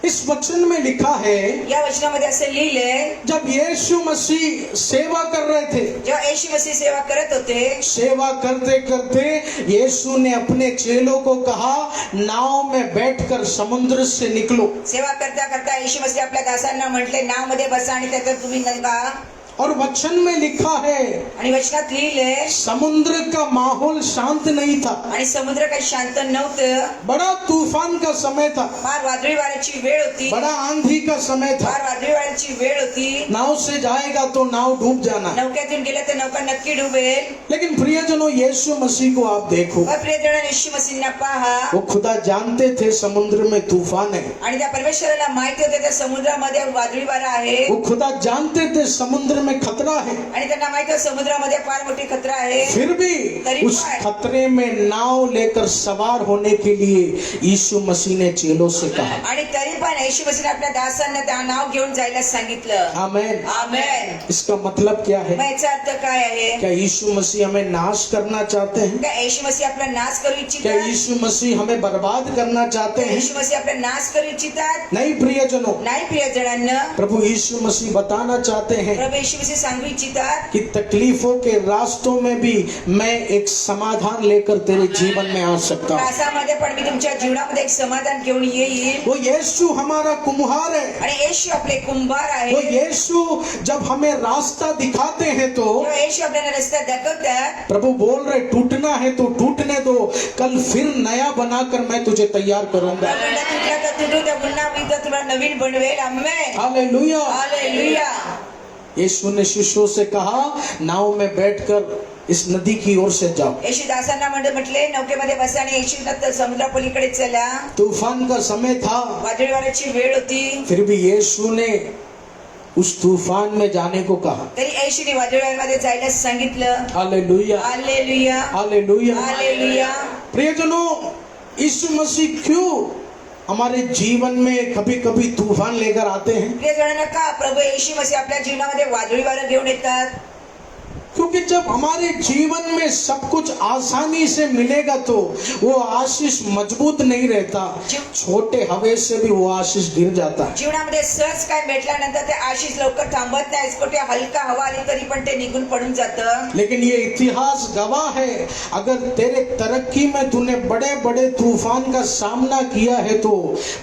इस वचन में लिखा है, या वचनामध्ये असे लिहिले, जब यीशु मसीह सेवा कर रहे थे, जेव्हा येशू मसीह सेवा करत होते, सेवा करते करते यीशु ने अपने चेलों को कहा, नाव में बैठकर समुद्र से निकलो। सेवा करता करता येशू मसीह आपल्या दासांना म्हटले, नाव मध्ये बसा आणि त्याच्यात तुम्ही नका। और वचन में लिखा है, आणि वचनात लिहिले, समुद्र का माहौल शांत नहीं था, आणि समुद्र काही शांत नव्हतं, बड़ा तूफान का समय था, फार वादळी वाऱ्याची वेळ होती, बड़ा आंधी का समय था। फार वादळी वाऱ्याची वेळ होती। नाव से जाएगा तो नाव डूब जाना। नौक्यातून गेलं तर नौका नक्की डुबेल। लेकिन प्रियजनों, यीशु मसीह को आप देखो, प्रियजन, येशू मसीहना पहा, वो खुदा जानते थे समुद्र में तूफान है, आणि त्या परमेश्वराला माहिती होते त्या समुद्रामध्ये वादळी वारा आहे, वो खुदा जानते थे समुद्र में खतरा है, आणि त्यांना माहिती होतं समुद्रामध्ये फार मोठी खतरा आहे। फिर भी उस खतरे में नाव लेकर सवार होने के लिए यीशु मसीह ने चेलों से कहा, आणि तरी पण येशू मसीहने आपल्या दासांना त्या नाव घेऊन जायला सांगितलं। आमेन। आमेन। इसका मतलब क्या है? मग याचा अर्थ काय आहे? क्या यीशु मसीह हमें नाश करना चाहते हैं? क्या येशू मसीह आपला नाश करू क्या इच्छितात? यीशु मसीह हमें बर्बाद करना चाहते हैं? येशू मसीह आपला नाश करू इच्छितात? नहीं प्रियजनों, नाही प्रियजनांनो, प्रभु यीशु मसीह बताना चाहते हैं प्रभू येशू मसीह सांगू इच्छितात कि तकलीफों के रास्तों में भी मैं एक समाधान लेकर तेरे जीवन में आ सकता हूँ। त्रासामध्ये पण मी तुमच्या जीवनामध्ये एक समाधान घेऊन येईल। वो यीशु हमारा कुम्हार है। आणि येशू आपले कुंभार आहे। वो यीशु जब हमें रास्ता दिखाते हैं तो जेव्हा येशू आपल्याला रस्ता दाखवतात, प्रभु बोल रहे, टूटना है तो टूटने दो, कल फिर नया बनाकर मैं तुझे तैयार करूंगा। आपल्याला तुटला तर तुटू द्या, पुन्हा मी तर तुला नवीन बनवेल। आमेन। हालेलुया। हालेलुया। यीशु ने शिष्यों से कहा, नाव में बैठकर इस नदी की ओर से जाओ। येशू दासांना म्हटले, नौकेमध्ये बसा आणि येशूला समुद्रापलीकडे चला। तूफान का समय था, वादळी वाऱ्याची वेळ होती, फिर भी यीशु ने उस तूफान में जाने को कहा। तरी येशूने वादळी वाऱ्यामध्ये जायला सांगितलं। हालेलुया। हालेलुया। हालेलुया। हालेलुया। प्रियजनों, यीशु मसीह क्यों हमारे जीवन में कभी कभी तूफान लेकर आते हैं? प्रियजनांनो, का प्रभू येशू मसीह आपल्या जीवनामध्ये वादळी वारा घेऊन येतात? क्योंकि जब हमारे जीवन में सब कुछ आसानी से मिलेगा तो वो आशीष मजबूत नहीं रहता, छोटे हवे से भी वो आशीष गिर जाता है। जीवनामध्ये सहज काय भेटल्यानंतर ते आशीष लवकर थांबत नाही, कुठे हलका हवा आली तरी पण ते निघून पडून जातं। लेकिन ये इतिहास गवाह है, अगर तेरे तरक्की में तूने बड़े बड़े तूफान का सामना किया है तो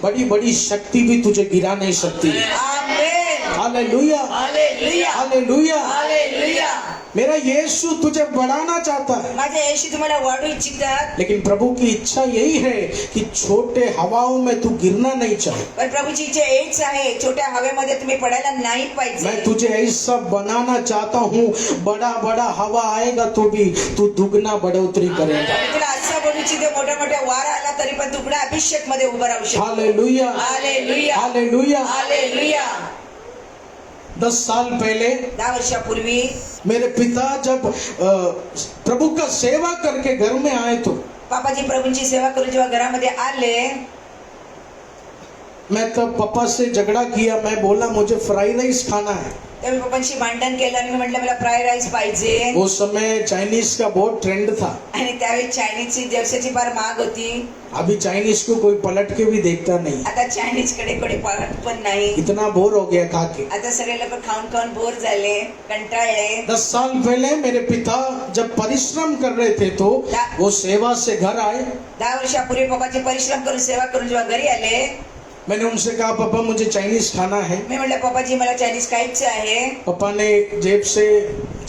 बड़ी बड़ी शक्ति भी तुझे गिरा नहीं सकती। आमेन। हालेलुया। हालेलुया। हालेलुया। हालेलुया। मेरा यीशु तुझे बढ़ाना चाहता है, माझे येशू तुम्हाला वाढू इच्छितात, लेकिन प्रभु की इच्छा यही है कि छोटे हवाओं में तू गिरना नहीं चाहे। पण प्रभूची इच्छा हेच आहे, छोट्या हवेमध्ये तुम्ही पडायला नाही पाहिजे। मैं तुझे ऐसा बनाना चाहता हूँ, बड़ा बड़ा हवा आएगा तो भी तू दुगना बढ़ोतरी करेगा। मी तुला असं बनवू इच्छिते, मोठ्या मोठ्या वारा आला तरी पण दुगणा अभिषेक मध्ये उभं राहू शकतो। हालेलुया। हालेलुया। हालेलुया। हालेलुया। 10 साल पहले 10 वर्षापूर्वी मेरे पिता जब प्रभु का सेवा करके घर में आए तो पापाजी प्रभूंची सेवा करून जेव्हा घरामध्ये आले, मैं तब पापा से झगड़ा किया। मैं बोला मुझे फ्राई राइस खाना है। तेव्हा पप्पांशी भांडण केलं आणि मी म्हटलं मला फ्राय राईस पाहिजे। उस समय चाइनीज का बहुत ट्रेंड था। आणि त्यावेळी चायनीजची दिवसाची फार महाग होती। अभी चाइनीज को कोई पलट के भी देखता नहीं, आता चायनीज कडे कोणी पाहत पण नाही। इतना बोर हो गया खा के। आता सगळे लोक खाऊन खाऊन बोर झाले, कंटाळले। 10 साल पहले मेरे पिता जब परिश्रम कर रहे थे तो वो सेवा से घर आए। 10 वर्षापूर्वी पप्पाचे परिश्रम करून सेवा करून जेव्हा घरी आले, मैंने उनसे कहा, पापा मुझे चाइनीज खाना है। मी म्हटलं पप्पाजी मला चायनीज खायचं आहे। पापा ने जेब से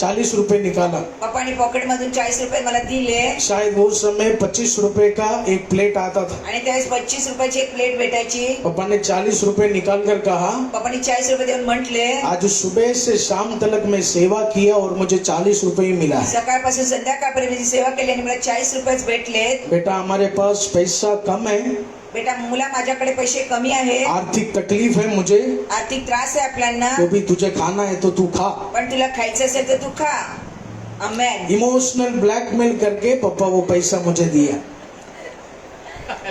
40 रुपए निकाला। पप्पानी पॉकेट मधून 40 रुपये मला दिले शायद वो समय 25 रुपए का एक प्लेट आता था। आणि त्यावेळेस 25 रुपयाची एक प्लेट भेटायची। पापा ने 40 रुपए निकाल कर कहा, पप्पानी 40 रुपये देऊन म्हटले, आज सुबह से शाम तक मैं सेवा किया और मुझे 40 रुपए ही मिला है। सकाळपासून संध्याकाळपर्यंत मी सेवा केली आणि मला 40 रुपयेच भेटलेत। बेटा हमारे पास पैसा कम है, बेटा मुला माझ्याकडे पैसे कमी आहे, आर्थिक तकलीफ है मुझे, आर्थिक त्रास आहे आपल्याला, तो भी तुझे खाना है तो तू खा। पण तुला खायचं असेल तर तू खा। आमेन। इमोशनल ब्लैकमेल करके पापा वो पैसा मुझे दिया।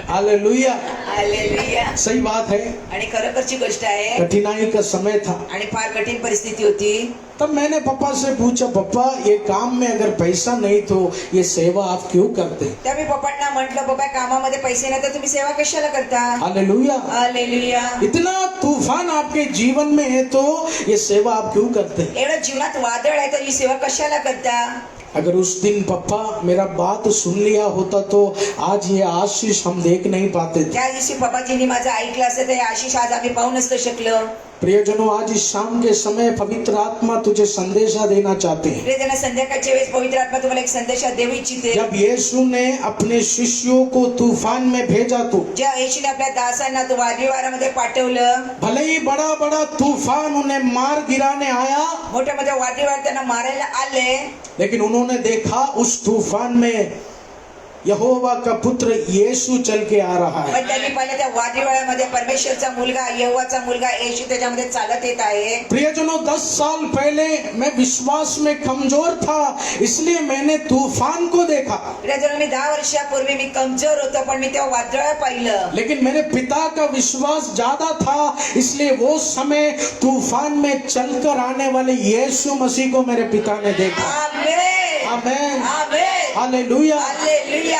Hallelujah, hallelujah. सही बात है। आणि खरोखरची गोष्ट आहे। कठिनाई का समय था, आणि फार कठीण परिस्थिती होती। तब मैंने पापा से पूछा, पापा ये काम में अगर पैसा नहीं तो ये सेवा आप क्यों करते? त्या मी पप्पांना म्हटलं, पप्पा कामामध्ये पैसे नाही तर तुम्ही सेवा कशाला करता? Hallelujah, hallelujah. इतना तूफान आपके जीवन में है तो ये सेवा आप क्यों करते? एवढं जीवनात वादळ आहे तर ही सेवा कशाला करता? अगर उस दिन पापा मेरा बात सुन लिया होता तो आज ये आशीष हम देख नहीं पाते थे। त्या दिवशी पप्पाजींनी माझं ऐकलं असतं तर हे आशीष आज आम्ही पाहू नसतो शकलो। प्रियजनों, आज इस शाम के समय पवित्र आत्मा तुझे संदेशा देना चाहते हैं। प्रियजन, संध्याकाळच्या वेळेस पवित्र आत्मा तुम्हाला एक संदेशा देऊ इच्छिते। जब यीशु ने अपने शिष्यों को तूफान में भेजा तो ज्या येशूने आपल्या दासांना तो वादळवाऱ्यामध्ये पाठवलं, भले ही बड़ा बड़ा तूफान उन्हें मार गिराने आया, मोठ्या मोठ्या वादळवार त्यांना मारायला आले, लेकिन उन्होंने देखा उस तूफान में यहोवा का पुत्र यीशु चल के आ रहा है। पण त्यांनी पाहिलं त्या वादळवाऱ्यामध्ये परमेश्वरचा मुलगा, यहोवाचा मुलगा येशू त्याच्यामध्ये चालत येत आहे। प्रियजनों, 10 साल पहले मैं विश्वास में कमजोर था, इसलिए मैंने तूफान को देखा। प्रियजन, मी 10 वर्षापूर्वी मी कमजोर होतो पण मी तेव्हा वादळ पाहिलं, लेकिन मेरे पिता का विश्वास ज्यादा था, इसलिए वो समय तूफान में चलकर आने वाले यीशु मसीह को मेरे पिता ने देखा। आमेन, आमेन, आमेन, हालेलुया। हालेलुया।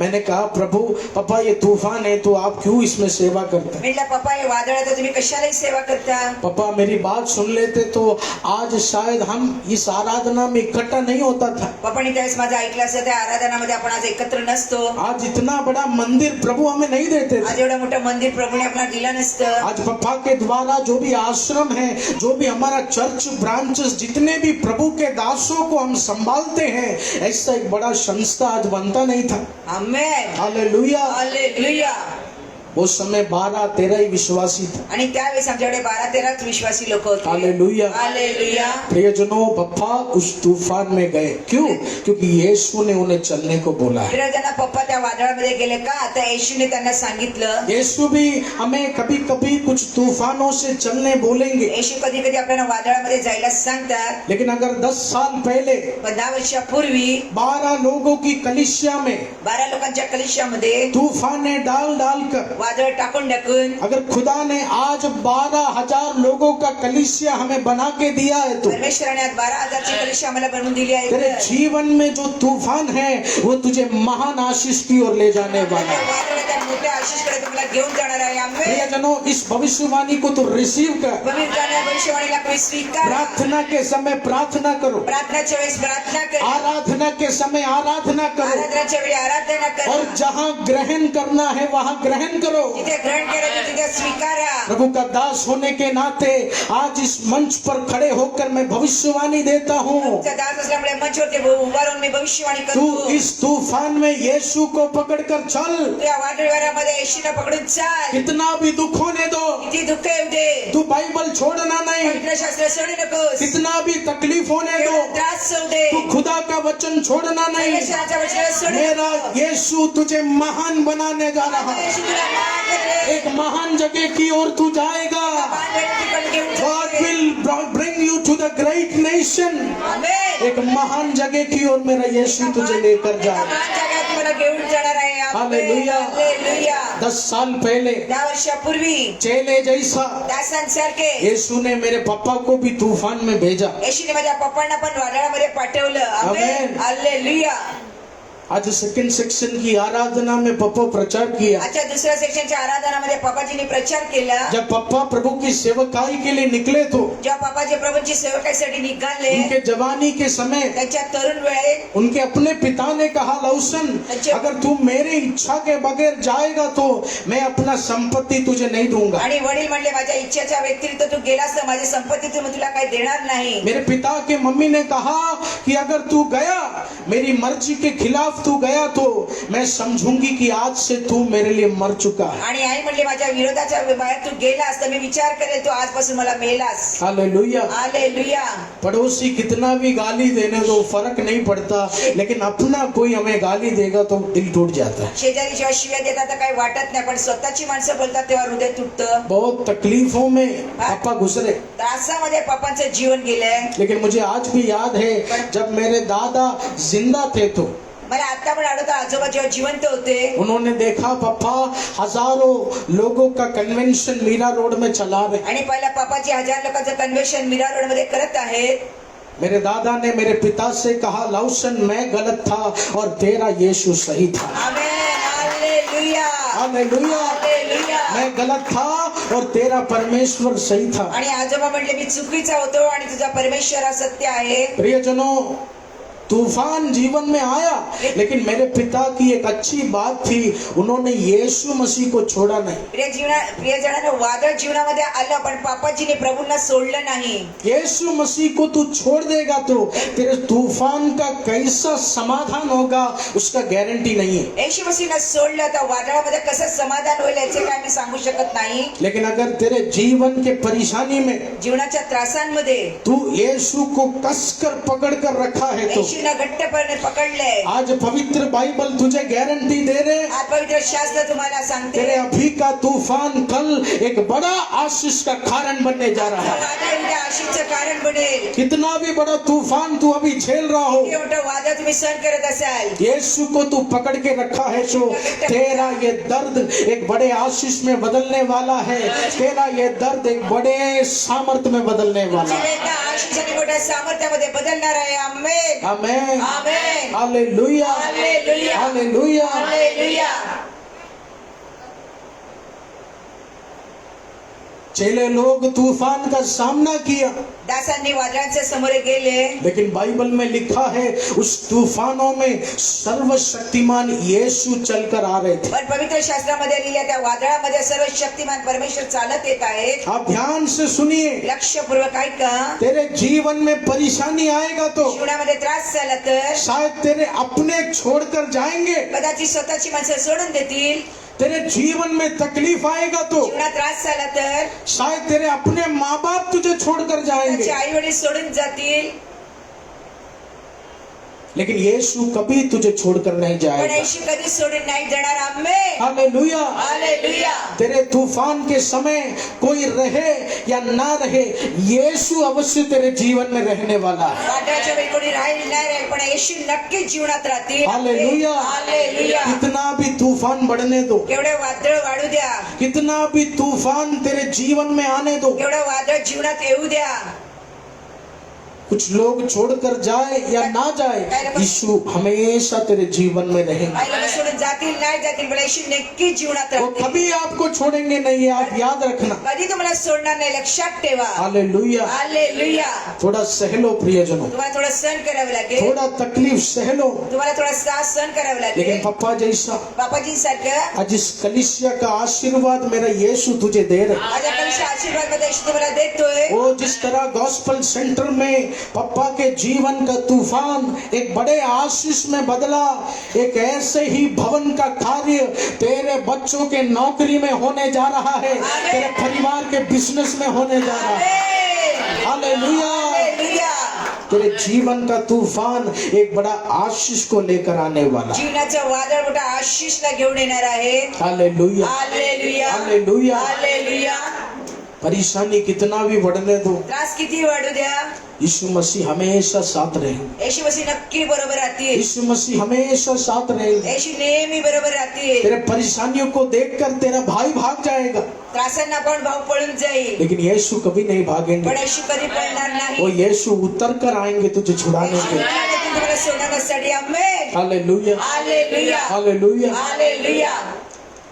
मैंने कहा, प्रभु पापा ये तूफान है तो आप क्यों इसमें सेवा करते हैं? म्हटलं, पप्पा हे वादळ आहे तर तुम्ही कशाला सेवा करता? पापा मेरी बात सुन लेते तो आज शायद हम इस आराधना में इकट्ठा नहीं होता था। पप्पांनी त्यावेळेस माझं ऐकलं असतं त्या आराधनामध्ये आपण आज एकत्र नसतो। आज इतना बड़ा मंदिर प्रभु हमें नहीं देते आज थे। एवढं मोठं मंदिर प्रभूने आपल्याला दिलं नसतं। आज पापा के द्वारा जो भी आश्रम है, जो भी हमारा चर्च ब्रांचेस, जितने भी प्रभु के दासों को हम संभालते हैं, ऐसा एक बड़ा संस्था आज बनता नहीं था। आमेन, हालेलुया। हालेलुया। उस समय 12-13 ही विश्वासी थे। आणि त्यावेळेस आमच्याकडे 12-13 विश्वासी लोक होते। Hallelujah, hallelujah. प्रियजनों, पप्पा उस तूफान में गए, क्यों? क्योंकि यीशु ने उन्हें चलने को बोला है। प्रियजना, पप्पा त्या वादळामध्ये गेले का? आता येशूने त्यांना सांगितलं। यीशु भी हमें कभी कभी कुछ तूफानों से चलने बोलेंगे, येशू कधी कधी आपल्याला वादळामध्ये जायला सांगतात। लेकिन अगर 10 साल पहले 10 वर्षापूर्वी 12 लोगों की कलीसिया में 12 लोकांच्या कलिशामध्ये तूफाने डाल कर, वादळ टाकून टाकून अगर खुदा ने आज 12,000 लोगों का कलीसिया हमें बना के दिया है तो परमेश्वराने आज 12,000 ची कलिशा आम्हाला बनवून दिली आहे। तेरे जीवन में जो तूफान है वो तुझे महान आशीष की ओर ले जाने वाला है। वादळ त्या मोठ्या आशीषकडे तुम्हाला घेऊन जाणार आहे। आमेन। प्रियजनों, इस भविष्यवाणी को तो रिसीव कर। पवित्र भविष्यवाणीला कोणी स्वीकार। प्रार्थना के समय प्रार्थना करो, प्रार्थनाच्या वेळेस प्रार्थना कर, आराधना के समय आराधना करो, आराधनाच्या वेळी आराधना कर, और जहाँ ग्रहण करना है वहाँ ग्रहण करो। जिथे ग्रहण करायचं तिथे स्वीकारा। प्रभु का दास होने के नाते आज इस मंच पर खड़े होकर मैं भविष्यवाणी देता हूँ, तुमचा दास असल्यामुळे मंचवरती उभा राहून मी भविष्यवाणी तू करतो। इस तूफान में यीशु को पकड़कर चल। तू या वादळवाऱ्यामध्ये येशूला पकडून चाल। कितना भी दुख होने दो, किती दुःख येऊ दे, तू बाइबल छोड़ना नहीं। पवित्र शास्त्र सोडू नकोस। कितना भी तकलीफ होने दो, केवळ त्रास होऊ दे, तू खुदा का वचन छोड़ना नहीं। परमेश्वराच्या वचनाला सोडू मेरा नको। यीशु तुझे महान बनाने जा रहा है। येशू तुला मान देईल। एक महान जगह की ओर तू जाएगा। मान देईल, तिकडे घेऊन God जाईल। will bring you to the great nation। आमेन। एक महान जगह की ओर मेरा यीशु तुझे लेकर एका जाए। महान जागेत तुम्हाला घेऊन जाणार आहे। आमेन। हालेलुया। हालेलुया। 10 साल पहले 10 वर्षापूर्वी चेले जैसा दासांसारखे यीशु ने मेरे पापा को भी तूफान में भेजा। येशूने माझ्या पप्पांना पण वादळामध्ये पाठवलं। आमेन। आमेन। हालेलुया। आज सेकंड सेक्शन की आराधना में पप्पा प्रचार किया। आजच्या दुसऱ्या सेक्शनच्या आराधनामध्ये पप्पाजींनी प्रचार केला। जब पप्पा प्रभु की सेवकाई के लिए निकले तो जेव्हा पप्पाजी प्रभूंची सेवकाईसाठी निघाले, उनके जवानी के समय त्यांच्या तरुण वेळेत उनके अपने पिता ने कहा, लौसन अगर तू मेरी इच्छा के बगैर जाएगा तो मैं अपना संपत्ती तुझे नहीं दूंगा। आणि वडील म्हणले, माझ्या इच्छेच्या व्यतिरिक्त तू गेलास तर माझी संपत्ती तुला काही देणार नाही। मेरे पिता के मम्मी ने कहा कि अगर तू गया, मेरी मर्जी के खिलाफ तू गया तो मैं समझूंगी कि आज से तू मेरे लिए मर चुका है। आणि आई म्हणले, माझ्या विरोधाच्या बाहेर तू गेलास तर मी विचार करेल तू आजपासून मला मेलास। हालेलुया। हालेलुया। पड़ोसी कितना भी गाली देने दो फर्क नहीं पड़ता, लेकिन अपना कोई हमें गाली देगा तो दिल टूट जाता है। शेजारी जेव्हा शिव्या देतात तर काही वाटत नाही, पण स्वतःची माणसं बोलतात तेव्हा हृदय तुटतं। बहुत तकलीफों में पापा गुजरे, त्रासामध्ये पप्पांचं जीवन गेलंय। लेकिन मुझे आज भी याद है जब मेरे दादा जिंदा थे तो मला आता पण आठवतं, आजोबा जेव्हा जिवंत होते उन्होंने देखा पप्पा हजारों लोगों का कन्वेंशन मीरा रोड में चला रहे। आणि पहिला पप्पाजी 1000 लोकांचं कन्व्हेन्शन मीरा रोड मध्ये करत आहेत। मेरे दादा ने मेरे पिता से कहा, लौसन मैं गलत था और तेरा यीशु सही था। आमेन। हालेलुया। हालेलुया। हालेलुया। मैं गलत था और तेरा परमेश्वर सही था। आणि आजोबा म्हणले, मी चुकीचा होतो आणि तुझा परमेश्वर हा सत्य आहे। प्रियजनों, तूफान जीवन में आया, लेकिन मेरे पिता की एक अच्छी बात थी, उन्होंने यीशु मसीह को छोड़ा नहीं। प्रियजनांनो, वादळ जीवनामध्ये आलं पण पापाजीने प्रभूंना सोडलं नाही। यीशु मसीह को तू छोड़ देगा तो तेरे तूफान का कैसा समाधान होगा उसका गारंटी नहीं है। येशू मसीहला सोडलं तर वादळामध्ये कसं समाधान होईल याचे काय मी सांगू शकत नाही। लेकिन अगर तेरे जीवन के परेशानी में जीवनाच्या त्रासांमध्ये तू यीशु को कसकर पकड़ कर रखा है तो येशूला घट्टपणे पकडले। आज पवित्र बाइबल तुझे गारंटी दे रहे, आज पवित्र शास्त्र तुम्हाला सांगते, तेरे अभी का तूफान कल एक बड़ा आशीष का कारण बनने जा रहा है। वादळ उद्या आशीषचं कारण बनेल। कितना भी बड़ा तूफान तू अभी झेल रहा हो, किती मोठं वादळ तुम्ही सहन करत असाल, यीशु को तू पकड़ के रखा है तो तेरा ये दर्द एक बड़े आशीष में बदलने वाला है। तेरा ये दर्द एक बड़े सामर्थ्य में बदलने वाला है। जीवनाच्या आशीष आणि मोठ्या सामर्थ्यामध्ये बदलणार आहे। आमेन। आमेन। आमेन। हालेलुया। हालेलुया। हालेलुया। हालेलुया। चेले लोग तूफान का सामना किया, दासांनी वादळांच्या समोर गेले, लेकिन बाइबल में लिखा है उस तूफानों में सर्वशक्तिमान यीशु चलकर आ रहे थे। पण पवित्र शास्त्रामध्ये लिहिल्या त्या वादळामध्ये सर्व शक्तिमान परमेश्वर चालत येत आहेत। आप ध्यान से सुनिए, लक्षपूर्वक ऐका। तेरे जीवन में परेशानी आएगा तो जीवनामध्ये त्रास झाला तर शायद तेरे अपने छोड़कर जाएंगे, कदाचित स्वतःची माणसं सोडून देतील। तेरे जीवन में तकलीफ आएगा तो जीवनात त्रास झाला तर शायद तेरे अपने माँ बाप तुझे छोड़कर जाएंगे, आई वडील सोडून जातील। लेकिन यीशु कभी तुझे छोड़कर नहीं पण जाएगा। येशू कधी सोडून नाही जाणार। आमेन। हालेलुया। हालेलुया। तेरे तूफान के समय कोई रहे या ना रहे, यीशु अवश्य तेरे जीवन में रहने वाला है। वादळाच्या वेळी कोणी राहील नाही राहील पण येशू नक्की जीवनात राहतील। हालेलुया। हालेलुया। कितना भी तूफान बढ़ने दो, केवढे वादळ वाढू द्या, कितना भी तूफान तेरे जीवन में आने दो, केवढे वादळ जीवनात येऊ द्या, कुछ लोग छोड़कर जाए या ना जाए, यीशु हमेशा तेरे जीवन में रहेंगे। काही लोक सोडून जातील नाही जातील पण येशू नक्की जीवनात वो राहतील। कभी आपको छोड़ेंगे नहीं, आप याद रखना। कधी तुम्हाला सोडणार नाही, लक्षात ठेवा। हालेलुया। हालेलुया। थोड़ा सहलो प्रियजनों, तुम्हाला थोडं सहन करावं लागेल, थोड़ा तकलीफ सहलो, तुम्हाला थोडा त्रास सहन करावं लेकिन लागेल। पप्पा जैसा बापाजी सारखं आज इस कलीसिया का आशीर्वाद मेरा यीशु तुझे दे रहा है। माझ्या कलिशा आशीर्वाद मध्ये येशू तुम्हाला देतोय। वो जिस तरह गॉस्पल सेंटर में पप्पा के जीवन का तूफान एक बड़े आशीष में बदला, एक ऐसे ही भवन का कार्य तेरे बच्चों के नौकरी में होने जा रहा है, तेरे परिवार के बिजनेस में होने जा रहा है। आमेन। हालेलुया। हालेलुया। तेरे जीवन का तूफान एक बड़ा आशीष को लेकर आने वाला। जीवनाचं वादळ मोठा आशीषला घेऊन येणार आहे। हालेलुया। हालेलुया। हालेलुया। हालेलुया। परेशानी कितना भी बढ़ने दो, त्रास किती वाढू द्या, यीशु मसीह हमेशा साथ रहेंगे। येशू मसीह नक्की बरोबर राहतील। यीशु मसीह हमेशा साथ रहेंगे। येशू नेहमी बरोबर राहतील। तेरे परेशानियों को देखकर तेरा भाई भाग जाएगा, त्रासांना पण भाऊ पळून जाईल लेकिन यीशु कभी नहीं भागेंगे। पण येशू कधी पळणार नाही। वो यीशु उतर कर आएंगे तुझे छुड़ाने के लिए। तुम्हाला सोडणार नससाठी amen hallelujah hallelujah hallelujah. Hallelujah.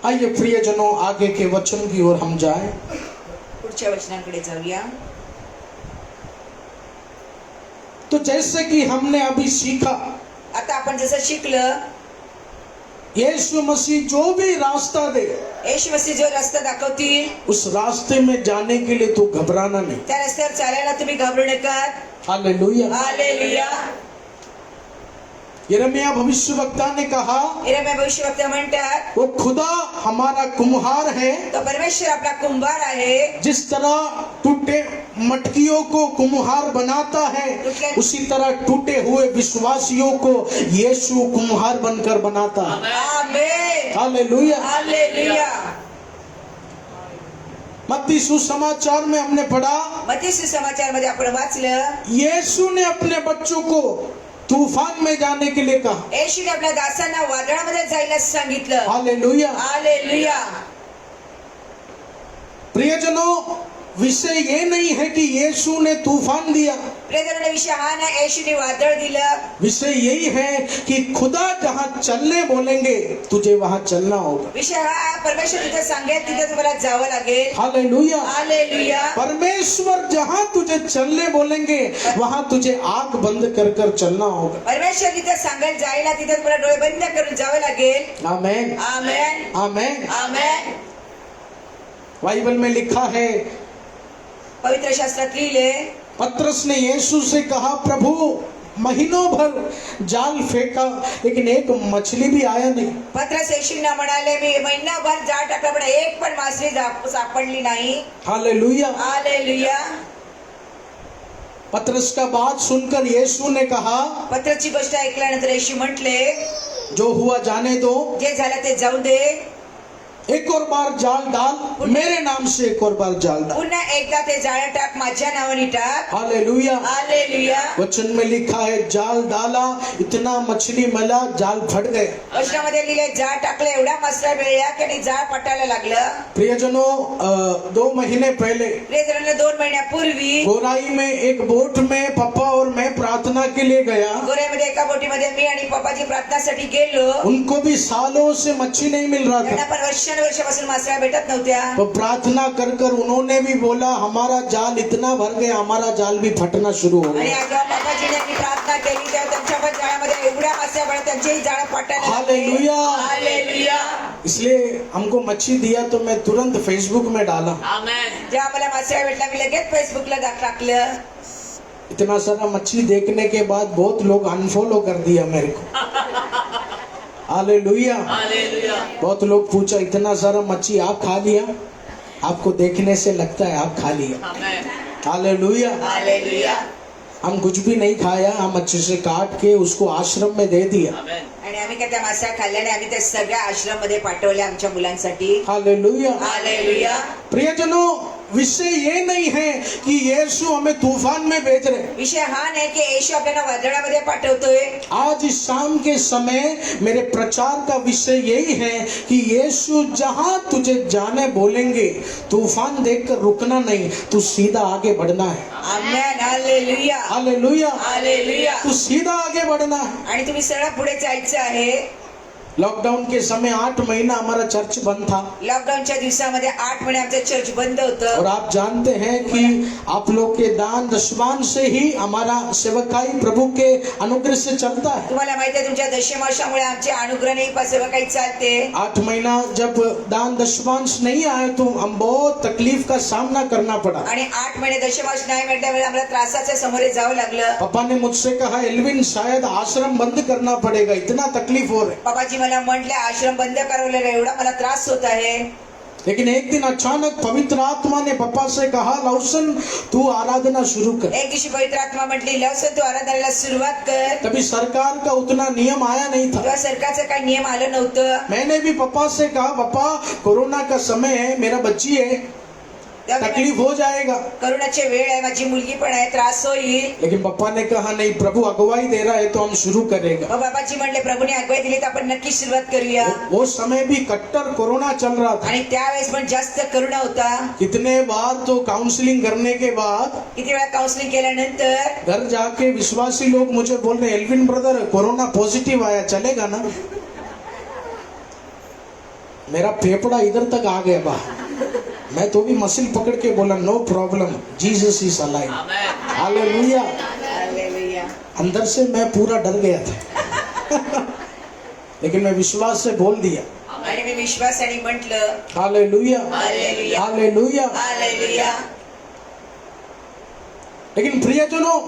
आइए प्रियजनों, आगे के वचन की ओर हम जाएं। पुढच्या वचनांकडे जाऊया। तो जैसे कि हमने अभी सीखा, आता आपण जसं शिकलं, यीशु मसीह जो भी रास्ता दे, येशू मसीह जो रस्ता दाखवतील उस रास्ते में जाने के लिए तू घबराना नहीं। त्या रस्त्यावर चालायला तुम्ही घाबरू नका। हालेलुया। हालेलुया। यिर्मयाह भविष्यवक्ता ने कहा, यिर्मयाह भविष्यवक्ता म्हणतात, वो खुदा हमारा कुम्हार है, तो परमेश्वर आपला कुंभार आहे। जिस तरह टूटे मटकियों को कुम्हार बनाता है, उसी तरह टूटे हुए विश्वासियों को यीशु कुम्हार बनकर बनाता है। आमेन हालेलुया। हालेलुया। मत्ती सुसमाचार में हमने पढ़ा, मत्ती सुसमाचार मध्ये आपण वाचलं, यीशु ने अपने बच्चों को तूफान में जाने के लिए कहा। येशूने आपल्या दासांना वादळामध्ये जायला सांगितलं। हालेलुया। हालेलुया। प्रियजनों, विषय ये नहीं है कि यीशु ने तूफान दिया, प्रियजनांनो, विषय हा ना येशूने वादळ दिलं। विषय यही है कि खुदा जहाँ चलने बोलेंगे तुझे वहाँ चलना होगा। विषय हा परमेश्वर तिथे सांगेल तिथे तुम्हाला जावं लागेल। हालेलुया। हालेलुया। परमेश्वर जहाँ तुझे चलने बोलेंगे वहाँ तुझे आंख बंद कर कर चलना होगा। परमेश्वर तिथे सांगेल जायला तिथे तुम्हाला डोळे बंद करून जावं लागेल। आमेन आमेन आमेन। आमेन। बाइबल में लिखा है, पवित्र शास्त्रात लिहिले, पत्रस ने यीशु से कहा, प्रभु महीनों भर जाल फेंका लेकिन एक मछली भी आया नहीं। पत्रस येशूंना म्हणाले, मी महिनाभर जाळ टाकला पण एक पण मासळी सापडली नाही। हालेलुया। हालेलुया। पत्रस का बात सुनकर यीशु ने कहा, पत्रची गोष्ट ऐकल्यानंतर येशू म्हटले, जो हुआ जाने दो, जे झालं ते जाऊ दे, एक और बार जाल डाल, मेरे नाम से एक और बार जाल डाल। पुन्हा एकदा ते जाळ टाक, माझ्या नावाने टाक। हालेलुया। हालेलुया। वचन में लिखा है, जाल डाला, इतना मछली मिला, जाल फट गए। वचनामध्ये लिहिले, जाळ टाकलं, एवढा मासळा मिळाला की आणि जाळ पटायला लागलं। प्रियजनों, 2 महीने पहले प्रियजनांनो, 2 महिन्यापूर्वी गोराई में एक बोट में पापा और मैं प्रार्थना के लिए गया। गोऱ्यामध्ये एका बोटीमध्ये मी आणि पप्पाची प्रार्थनासाठी गेलो। उनको भी सालों से मच्छी नहीं मिल रहा त्यांना था, पण वर्षानुवर्षापासून मासळ्या भेटत नव्हत्या। तो प्रार्थना कर कर उन्होंने भी बोला, हमारा जाल इतना भर गया, हमारा जाल भी फटना शुरू हो आणि गया। जेव्हा पप्पाजीने आपली प्रार्थना केली तेव्हा त्यांच्या पण जाळ्यामध्ये एवढ्या मासळ्या पडल्या, त्यांचेही जाळ पटायला लागले। हालेलुया। हालेलुया। इसलिए हमको मच्छी दिया तो मैं तुरंत फेसबुक में डाला। जेव्हा मला मासळ्या भेटला मी लगेच फेसबुकला टाकलं। इतना सारा मछली देखने के बाद बहुत लोग अनफॉलो कर दिया मेरे को। हालेलुया। बहुत लोग पूछा, इतना सारा मच्छी आप खा लिया? आपको देखने से लगता है आप खा लिया। हालेलुया। हालेलुया। हम कुछ भी नहीं खाया, हम अच्छे से काट के उसको आश्रम में दे दिया। आणि आम्ही काय त्या मासळ्या खाल्ल्याने आम्ही त्या सगळ्या आश्रम मध्ये पाठवल्या आमच्या मुलांसाठी। हालेलुया। हालेलुया। प्रियजनों, विषय ये नहीं है कि यीशु हमें तूफान में भेज रहे। विषय हा नाही की येशू आपल्याला वादळामध्ये पाठवतोय। आज इस शाम के समय मेरे प्रचार का विषय यही है कि यीशु जहां तुझे जाने बोलेंगे, तूफान देखकर रुकना नहीं, तू सीधा आगे बढ़ना है। आमेन। हालेलुया। हालेलुया। हालेलुया। तू सीधा आगे बढ़ना है। आणि तुम्ही सरळ पुढे जायचं आहे। लॉकडाउन के समय 8 महीना हमारा चर्च बंद था, लॉकडाऊनच्या दिवसामध्ये 8 महिने आमचं चर्च बंद होतं। और आप जानते हैं कि आप लोग के दान दशमान से ही हमारा सेवकाई प्रभु के अनुग्रह से चलता है। तुम्हाला माहिती आहे, तुमच्या दशमांशामुळे आमचे अनुग्रह नाही सेवकाई चालते। 8 महीना जब दान दशमांश नहीं आए तो हम बहुत तकलीफ का सामना करना पड़ा। आणि 8 महिने दशमांश नाही मिळाल्यामुळे आम्हाला त्रासाच्या समोर जावं लागलं। पापा ने मुझसे कहा, एल्विन शायद आश्रम बंद करना पड़ेगा, इतना तकलीफ हो रही। पापाजी मला म्हटले, आश्रम बंद करावलेला, एवढा मला त्रास होत आहे। लेकिन एक दिन अचानक पवित्र आत्मा ने पापा से कहा, लौसन तू आराधना शुरू कर। एक दिवशी पवित्र आत्मा म्हटली, लवकर तू आराधनाला सुरुवात कर। तभी सरकार का उतना नियम आया नहीं था। तेव्हा सरकारचं काही नियम आलं नव्हतं। मैंने भी पापा से कहा, पापा कोरोना का समय है, मेरा बच्ची है, तकलीफ हो जाएगा। करुणाचे वेळ आहे, माझी मुलगी पण आहे, त्रास होईल. लेकिन पापा ने कहा नहीं, प्रभु अगुवाई दे रहा है तो हम शुरू करेगा। मग बाबाजी म्हणले प्रभूने आगवाई दिली तर आपण नक्की सुरुवात करूया. वो समय भी कट्टर कोरोना चल रहा था। आणि त्यावेळेस पण जास्त करुणा होता. कितने बार तो काउंसलिंग करने के बाद किती वेळा काउन्सिलिंग केल्यानंतर घर जाके विश्वासी लोग मुझे बोल रहे, एल्विन ब्रदर कोरोना पॉजिटिव आया, चलेगा ना? मेरा फेफड़ा इधर तक आ गया बा, मैं तो भी मसिल पकड़ के बोला no problem, Jesus is alive, hallelujah. Hallelujah. अंदर से मैं पूरा डर गया था लेकिन मैं विश्वास से बोल दिया आणि मी विश्वासाने म्हटलं हालेलुया, हालेलुया. हालेलुया। हालेलुया. लेकिन प्रियजनों,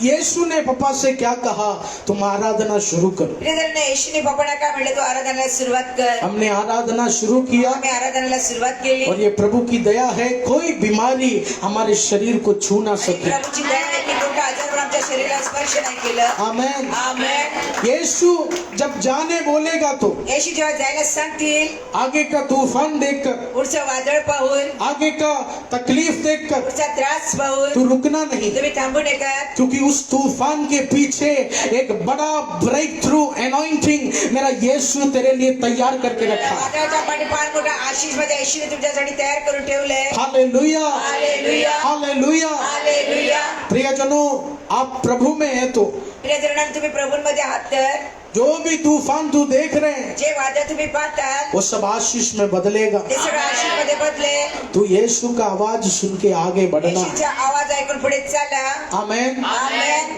यीशु ने पापा से क्या कहा? तुम आराधना शुरू करो। प्रियजनांनो, येशूने बाबांना काय म्हटलं, तू आराधनाला सुरुवात कर. हमने आराधना शुरू किया आम्ही आराधनाला सुरुवात केली. और ये प्रभु की दया है, कोई बीमारी हमारे शरीर को छू ना सके। प्रभूची दया आहे की कोणता आजार पण आमच्या शरीराला स्पर्श नाही केलं. आमेन। आमेन. यीशु जब जाने बोलेगा तो येशू जेव्हा जायला सांगतील, आगे का तूफान देखकर, पुढचं वादळ पाहून, आगे का तकलीफ देखकर पुढचा त्रास पाहून तू रुकना नहीं, तुम्ही थांबू नका. क्योंकि उस तूफान के पीछे एक बड़ा ब्रेक थ्रू अनॉइंटिंग मेरा यीशु तेरे लिए तैयार करके रखा। वादळाच्या पाठीपाठ मोठा आशीष मध्ये येशूने तुमच्यासाठी तयार करून ठेवलंय. Hallelujah, hallelujah. हालेलुया। हालेलुया. प्रियजनों, आप प्रभु में है तो प्रियजनांनो, तुम्ही प्रभूंमध्ये आहात तर जो भी तूफान तू देख रहे हैं जे वादळ तुम्ही पाहताल वो सब आशीष में बदलेगा। ते सगळं आशीष मध्ये बदलेल. तू यीशु का आवाज सुन के आगे बढ़ना। येशूचा आवाज ऐकून पुढे चाला. आमेन। आमेन.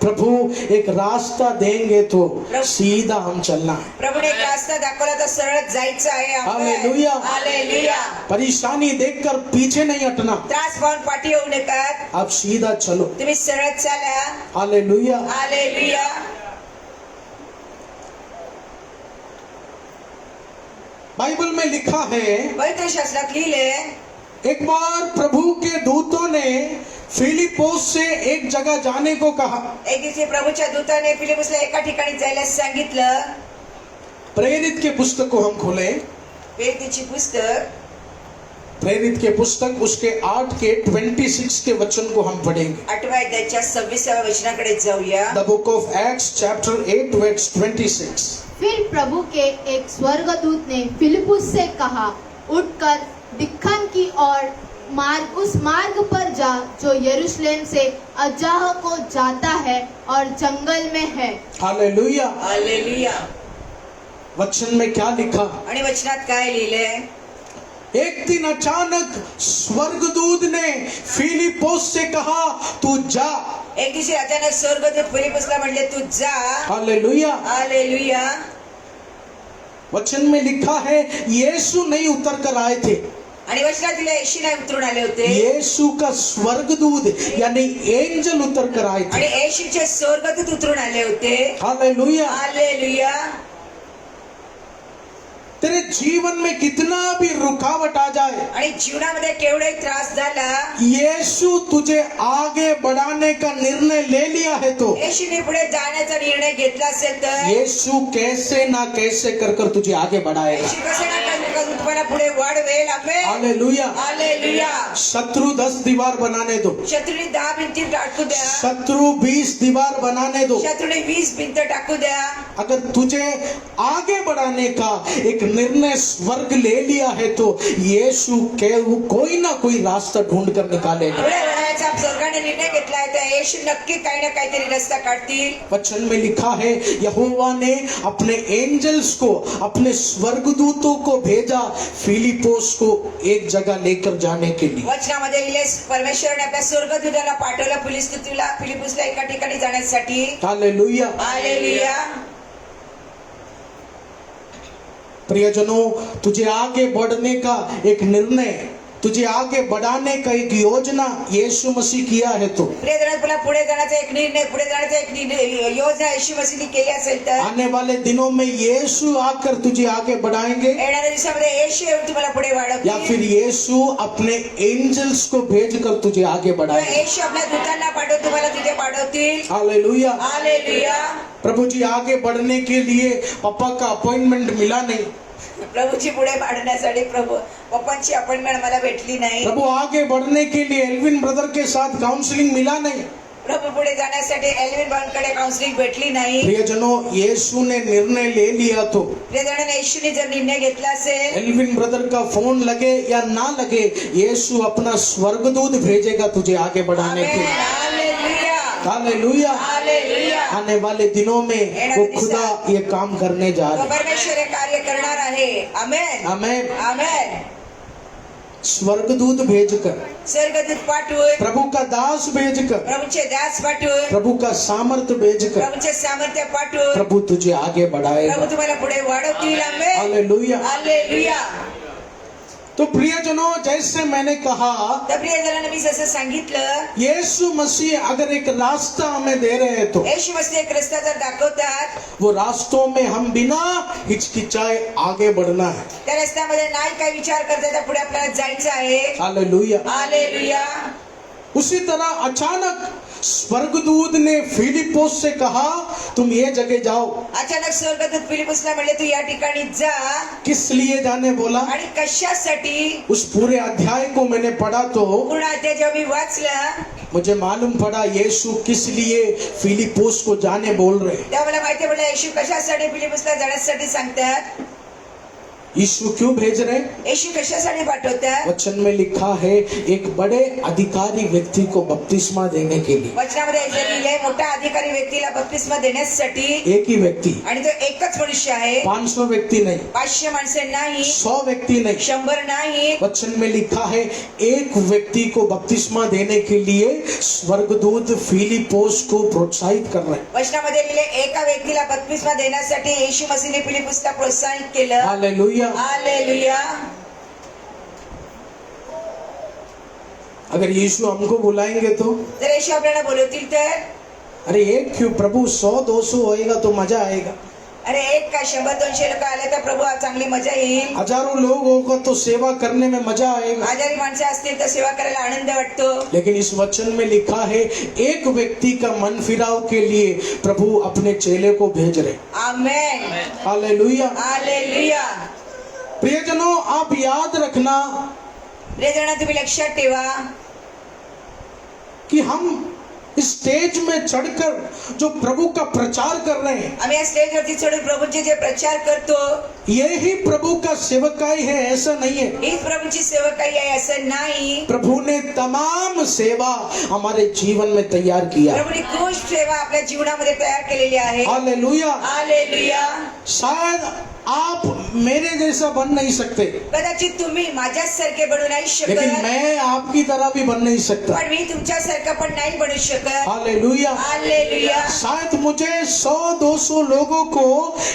प्रभु एक रास्ता देंगे तो सीधा हम चलना है। प्रभूने एक रास्ता दाखवला तर सरळ जायचं आहे. आमेन. हालेलुया। हालेलुया. परेशानी देखकर पीछे नहीं हटना, त्रास पाहून पाठी होऊ नका. आप सीधा चलो। तुम्ही सरळ चाला. हालेलुया। हालेलुया. बाइबल में लिखा है, पवित्र शास्त्रात लिहिले, एक बार प्रभु के दूतों ने फिलिपोस से एक जगह जाने को कहा। एक दिवशी प्रभूच्या दूताने फिलिपुसला एका ठिकाणी जायला सांगितलं. प्रेरित के पुस्तक को हम खोलें, प्रेरितची पुस्तक प्रेरित के पुस्तक उसके 8 के 26 के वचन को हम पढ़ेंगे। 8व्या अध्यायाच्या 26व्या वचनाकडे जाऊया. The book of Acts chapter 8 verse 26। फिर प्रभु के एक स्वर्गदूत ने फिलिपुस से कहा, उठकर दिक्खन की ओर उस मार्ग पर जा जो यरूशलेम से अजाह को जाता है और जंगल में है। हालेलुया। हालेलुया. वचन में क्या लिखा? आणि वचनात काय लिहिलंय? एक दिन अचानक स्वर्गदूत ने फिलिपोस से कहा तू जा। एक दिवशी अचानक स्वर्गदूत फिलिपुसला म्हणले तू जा. हालेलुया। हालेलुया. वचन में लिखा है यीशु नहीं उतर कर आए थे, आणि वचनात दिले येशू नाही उतरून आले होते, यीशु का स्वर्गदूत यानी एंजल उतर कर आए आणि थे। येशूचे स्वर्गदूत उतरून आले होते. हालेलुया। हालेलुया. तेरे जीवन में कितना भी रुकावट आ जाए, आणि जीवनामध्ये केवढाही त्रास झाला, यीशु तुझे आगे बढ़ाने का निर्णय ले लिया है तो येशूने पुढे जाण्याचा निर्णय घेतला असेल तर यीशु कैसे ना कैसे कर कर तुझे आगे बढ़ाएगा। येशू कसे ना कसे तुम्हाला पुढे वाढवेल. आमेन. हालेलुया। हालेलुया. शत्रु 10 दीवार बनाने दो, शत्रूने 10 भिंती टाकू द्या. शत्रु 20 दीवार बनाने दो, शत्रूने 20 भिंत टाकू द्या. अगर तुझे आगे बढ़ाने का एक निर्णय स्वर्ग ले लिया है तो यीशु के कोई ना कोई रास्ता ढूंढ कर निकालेगा। पुढे वळायचा स्वर्गाने निर्णय घेतला आहे तर येशू नक्की काही ना काहीतरी रस्ता काढतील. वचन में लिखा है यहोवा ने अपने एंजल्स को, अपने स्वर्गदूतों को भेजा फिलिपोस को एक जगह लेकर जाने के लिए। वचनामध्ये लिहिले परमेश्वराने आपल्या स्वर्गदूताला पाठवलं फिलिपुसला एका ठिकाणी जाण्यासाठी. हालेलुया। हालेलुया. प्रियजनों, तुझे आगे बढ़ने का एक निर्णय, तुझे आगे बढ़ाने का एक योजना यीशु मसीह किया है तो प्रियजनांनो, तुला पुढे जाण्याचा एक निर्णय, पुढे जाण्याचा एक योजना येशू मसीहने केली असेल तर आने वाले दिनों में यीशु आकर तुझे आगे बढ़ाएंगे, येणाऱ्या दिवसामध्ये येशू येऊन तुम्हाला पुढे या वाढवतील. फिर यीशु अपने एंजल्स को भेजकर तुझे आगे बढ़ाएंगे। येशू आपल्या दूतांना पाठवून तुम्हाला तिथे पाठवतील. हालेलुया। हालेलुया. प्रभु जी आगे बढ़ने के लिए पापा का अपॉइंटमेंट मिला नहीं, प्रभूची पुढे वाढण्यासाठी पप्पांची अपॉइंटमेंट मला भेटली नाही. प्रभु आगे बढ़ने के लिए एल्विन ब्रदर के साथ काउंसलिंग मिला नहीं. प्रभू पुढे जाण्यासाठी एल्विन बांकडे काउन्सिलिंग भेटली नाही. प्रियजनों, यीशु ने निर्णय ले लिया तो प्रियजनांनो, येशूने जर निर्णय घेतला असेल, एल्विन ब्रदर का फोन लगे या ना लगे, यीशु अपना स्वर्गदूत भेजेगा तुझे आगे बढ़ाने के लिए. Hallelujah, hallelujah. हालेलुया. आने वाले दिनों में वो खुदा ये काम करने जा तो रहे हैं. परमेश्वर हे कार्य करणार आहे. आमेन, आमेन. आमेन. स्वर्गदूत भेजकर, स्वर्गदूत पाठवून, प्रभु का दास भेजकर, प्रभूचे दास पाठवून, प्रभु का सामर्थ्य भेजकर प्रभूचे सामर्थ्य पाठवून प्रभु तुझे आगे बढ़ाएगा. प्रभू तुम्हाला पुढे वाढवतील. आमेन, हालेलुया. हालेलुया. तो प्रियजनों, जैसे मैंने कहा, तर प्रियजनांनो, मी जसं सांगितलं, यीशु मसीह अगर एक रास्ता हमें दे रहे हैं तो येशू मसीह एक रस्ता जर दाखवतात, वो रास्तों में हम बिना हिचकिचाए आगे बढ़ना है. त्या रस्त्यामध्ये नाही काही विचार करता येता पुढे आपल्याला जायचं आहे. हालेलुया. हालेलुया. उसी तरह अचानक स्वर्गदूत ने फिलिपोस से कहा, तुम ये जगह जाओ. अचानक स्वर्गदूत फिलिपुसला म्हणले, तू या ठिकाणी जा. किस लिए जाने बोला? आणि कशासाठी? उस पूरे अध्याय को मैंने पढ़ा तो पूर्ण अध्याय जेव्हा मी वाचला, मुझे मालूम पड़ा यीशु किस लिए फिलिपोस को जाने बोल रहे हैं. तेव्हा मला माहिती पडलं येशू कशासाठी फिलिपुसला जाण्यासाठी सांगतात. यीशु क्यों भेज रहे हैं? येशू कशासाठी पाठवतात? वचन में लिखा है, एक बड़े अधिकारी व्यक्ति को बपतिस्मा देने के लिए. वचनामध्ये जे लिहिलंय, मोठा अधिकारी व्यक्तीला बपतिस्मा देण्यासाठी. एक ही व्यक्ति, आणि तो एकच मनुष्य आहे. 500 व्यक्ति नहीं, 500 माणसं नाही, 100 व्यक्ति नहीं. 100 नाही. वचन में लिखा है, एक व्यक्ति को बपतिस्मा देने के लिए स्वर्गदूत फिलिपोस को प्रोत्साहित कर रहे हैं. वचनामध्ये लिहिले, एका व्यक्तीला बपतिस्मा देण्यासाठी येशू मसीहने फिलिपुसला प्रोत्साहित केलं. हालेलुया. हालेलुया. अगर यीशु हमको बुलाएंगे तो जर येशू आपल्याला बोलवतील तर, अरे एक क्यों प्रभु, 100-200 होएगा तो मजा आएगा. अरे एक का 100-200 लोक आले तर प्रभू चांगली मजा येईल. हजारों लोग होगा तो सेवा करने में मजा आएगा. आजारी माणसं असतील तर सेवा करायला आनंद वाटतो. लेकिन इस वचन में लिखा है, एक व्यक्ति का मन फिराव के लिए प्रभु अपने चेले को भेज रहे. आमेन, हालेलुया. हालेलुया. प्रियजनों, आप याद रखना प्रियजन, तुम्ही लक्षात ठेवा कि हम स्टेज में चढ़कर जो प्रभु का प्रचार कर रहे हैं, आम्ही या स्टेजवरती चढून प्रभूचे जे प्रचार करतो, यही प्रभु का सेवकाई है, ऐसा नहीं है. हीच प्रभूची सेवकाई आहे असं नाही. प्रभु ने तमाम सेवा हमारे जीवन में तैयार किया. प्रभूने खूप सेवा आपल्या जीवनामध्ये तयार केलेली आहे. हालेलुया. हालेलुया. शायद आप मेरे जैसा बन नहीं सकते, कदाचित तुम्ही माझ्यासारखे बनू नाही लेकिन शकत, मैं आपकी तरह भी बन नहीं सकता. पण मी तुमच्यासारखा पण नाही बनू शकत. हालेलुया. हालेलुया. शायद मुझे 100-200 लोगों को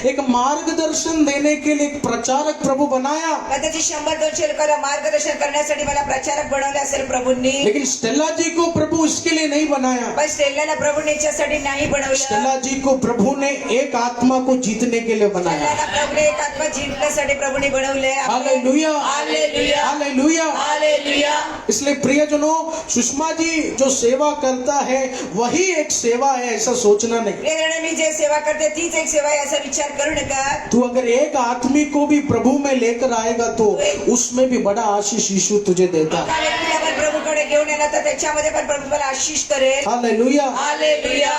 एक मार्गदर्शन देने के लिए एक प्रचारक प्रभु बनाया, कदाचित 100-200 लोकांना मार्गदर्शन करण्यासाठी मला प्रचारक बनवले असेल प्रभूंनी. लेकिन स्टेला जी को प्रभु इसके लिए नहीं बनाया. पण स्टेलाला प्रभूने याच्यासाठी नाही बनवलं. स्टेला जी को प्रभु ने एक आत्मा को जीतने के लिए बनाया. स्टेलाला प्रभूने एक आत्मा जिंकण्यासाठी प्रभूने बनवले. हालेलुया. हालेलुया. हालेलुया. हालेलुया. इसलिए प्रियजनों, सुषमा जी जो सेवा करता है वही एक सेवा है, ऐसा सोचना नहीं. प्रियजन, मी जे सेवा करते तीच एक सेवा आहे असा विचार करू नका. तू अगर एक आदमी को भी प्रभू में लेकर आएगा तो उसमें भी बड़ा आशीष यीशु तुझे देता है. एका व्यक्तीला पण प्रभूकडे घेऊन येणार तर त्याच्यामध्ये पण प्रभू तुम्हाला आशीष करेल. हालेलुया. हालेलुया.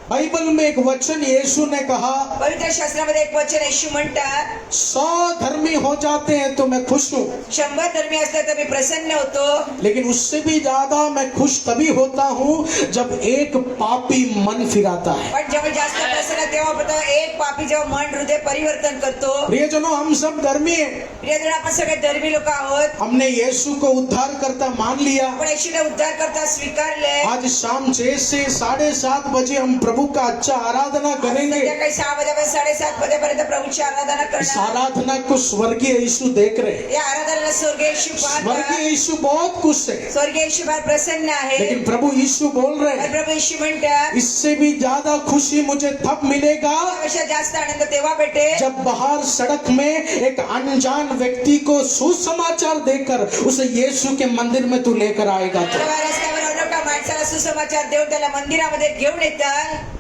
बाइबल में एक वचन यीशु ने कहा, पवित्र शास्त्रामध्ये एक वचन येशू म्हणतात, 100 धर्मी हो जाते हैं तो मैं खुश हूँ, 100 धर्मी असतात तर मी प्रसन्न होतो. लेकिन उससे भी ज्यादा मैं खुश तभी होता हूँ जब एक पापी मन फिराता है. पण जेव्हा जास्त प्रसन्न तेव्हा होतं एक पापी जेव्हा मन हृदय परिवर्तन करतो. प्रियजनों, हम सब धर्मी हैं. प्रियजन, आपण सगळे धर्मी लोक आहोत. हमने यीशु को उद्धार करता मान लिया. आपण येशूला उद्धार करता स्वीकारले. आज शाम 6 से 7:30 बजे हम प्रभु का अच्छा आराधना करेंगे. संध्याकाळी 6 वाजेपासून 7:30 वाजेपर्यंत प्रभूची आराधना इस करणार. आराधना को स्वर्गीय यीशु देख रहे हैं. या आराधनेला स्वर्गीय येशू पाहतात. स्वर्गीय यीशु बहुत खुश है, स्वर्गीय येशू फार प्रसन्न आहे. लेकिन प्रभु यीशु बोल रहे पण हैं, प्रभू येशू म्हणतात, इससे भी ज्यादा खुशी मुझे तब मिलेगा त्यापेक्षा जास्त आनंद तेव्हा भेटेल जब बाहर सड़क में एक अनजान व्यक्ति को सुसमाचार देकर उसे यीशु के मंदिर में तू लेकर आएगा. तो जेव्हा रस्त्यावर अनोखा माणसाला सुसमाचार देऊन त्याला मंदिरामध्ये घेऊन येतात.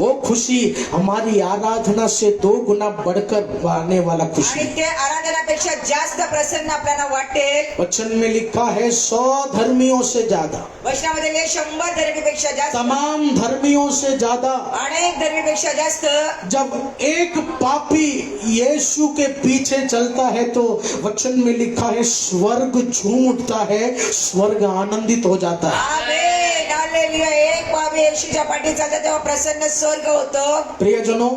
वो खुशी हमारी आराधना से 2 गुना बढ़कर आने वाला आणि खुशी। ते आराधनापेक्षा जास्त प्रसन्न आपल्याला वाटेल। वचन में लिखा है 100 धर्मियों से ज्यादा, वचनामध्ये लिहिले 100 धर्मीपेक्षा जास्त, तमाम धर्मियों से ज्यादा। अनेक धर्मीपेक्षा जास्त। जब एक पापी यीशु के पीछे चलता है तो वचन में लिखा है स्वर्ग झूम उठता है, स्वर्ग आनंदित हो जाता है। आमेन, हालेलुया। एक पापी येशूच्या पाठी चालतो तेव्हा प्रसन्न स्वर्ग होतो। प्रियजनों,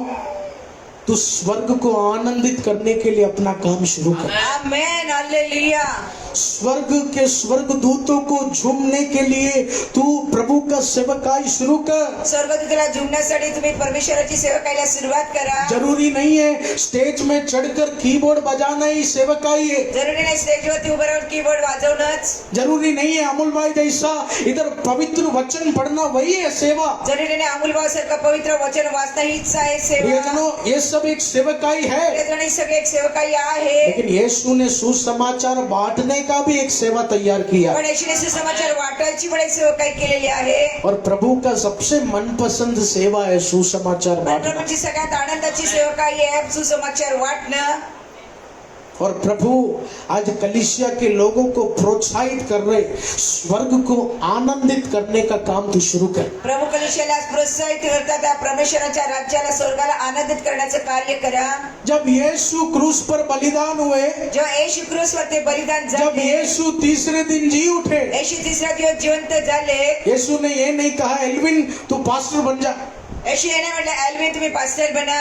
तू स्वर्ग को आनंदित करने के लिए अपना काम शुरू कर। आमेन, हालेलुया। स्वर्ग के स्वर्ग दूतों को झूमने के लिए तू प्रभु का सेवकाई शुरू कर। स्वर्गदूताला झुमण्यासाठी तुम्ही परमेश्वराची सेवा करायला सुरुवात करा। जरूरी नहीं है स्टेज में चढ़कर कीबोर्ड बजाना ही सेवकाई है। जरुरी नाही स्टेजवरती उभं राहून कीबोर्ड वाजवणंच। जरूरी नहीं है अमूल भाई जैसा इधर पवित्र वचन पढ़ना वही है सेवा। जरुरी नाही अमूल भावासारखं पवित्र वचन वाचणं हीच आहे सेवा। प्रियजनों, ये सब एक सेवकाई है, प्रियजन, सगळे एक सेवकाई आहे। लेकिन यीशु ने सुसमाचार बांटने का भी एक सेवा तैयार किया पण येशूने सुसमाचार वाटायची पण एक सेवकाई केलेली आहे। और प्रभु का सबसे मनपसंद सेवा है सुसमाचार बांटना। प्रभूची सगळ्यात आनंदाची सेवकाई आहे सुसमाचार वाटणं। और प्रभु आज कलीसिया के लोगों को प्रोत्साहित कर रहे, स्वर्ग को आनंदित करने का काम तू शुरू कर। प्रभू कलिसियाला प्रोत्साहित करतात त्या परमेश्वराच्या राज्याला स्वर्गाला आनंदित करण्याचं कार्य करा। जब यीशु क्रूस पर बलिदान हुए, जेव्हा येशू क्रूसवर ते बलिदान जब झाले, यीशु तीसरे दिन जी उठे, येशू तिसरा दिवस जिवंत झाले। यीशु ने ये नहीं कहा एल्विन तू पास्टर बन जा। येशू याने म्हटलं एल्विन तुम्ही पास्टर बना।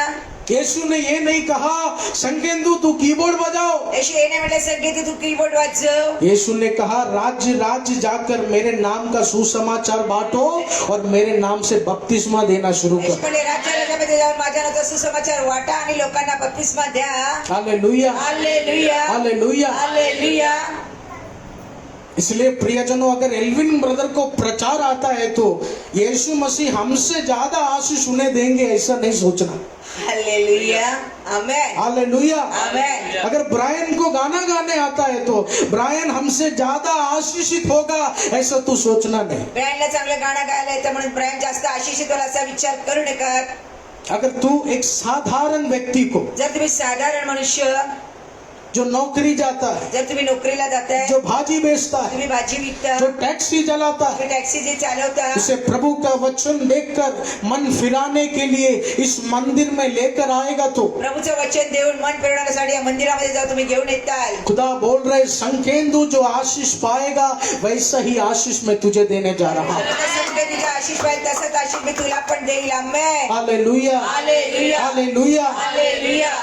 यीशु ने ये नहीं कहा संकेंदु तू कीबोर्ड बजाओ। येशू याने म्हटलं संगीत तू कीबोर्ड वाजव। यीशु ने कहा राज्य राज्य जाकर मेरे नाम का सुसमाचार बांटो और मेरे नाम से बपतिस्मा देना शुरू येशू कर। म्हटले राज्यामध्ये जाऊन माझ्या नावाचा सुसमाचार वाटा आणि लोकांना बपतिस्मा द्या। Hallelujah, hallelujah, hallelujah. हालेलुया। इसलिए प्रियजनों, अगर एल्विन ब्रदर को प्रचार आता है तो यीशु मसीह हमसे ज्यादा आशीष उन्हें देंगे ऐसा नहीं सोचना। हालेलुया, आमेन, हालेलुया। आमेन। अगर ब्रायन को गाना गाने आता है तो ब्रायन हमसे ज्यादा आशीषित होगा ऐसा तू सोचना नहीं। ब्रायनला चांगलं गाणं गायला येतं म्हणून ब्रायन जास्त आशिषित होईल असा विचार करू नका। अगर तू एक साधारण व्यक्ति को, जर तुम्ही साधारण मनुष्य, जो नौकरी जाता है, जर तुम्ही नोकरीला जाताय, जो भाजी बेचता है, तुम्ही भाजी विकता, जो टैक्सी चलाता है, तुम्ही टॅक्सी जे चालवता, उसे प्रभु का वचन देखकर मन फिराने के लिए इस मंदिर में लेकर आएगा तो प्रभूचं वचन देऊन मन फिरवण्यासाठी या मंदिरामध्ये जाऊ तुम्ही घेऊन येताल। खुदा बोल रहे संकेंदु जो आशीष पाएगा वैसा ही आशीष मैं तुझे देने जा रहा हूँ। संगतीचा आशीष पाहिजे तसंच आशीष मी तुला पण देईल। आमेन, हालेलुया, हालेलुया, हालेलुया। हालेलुया।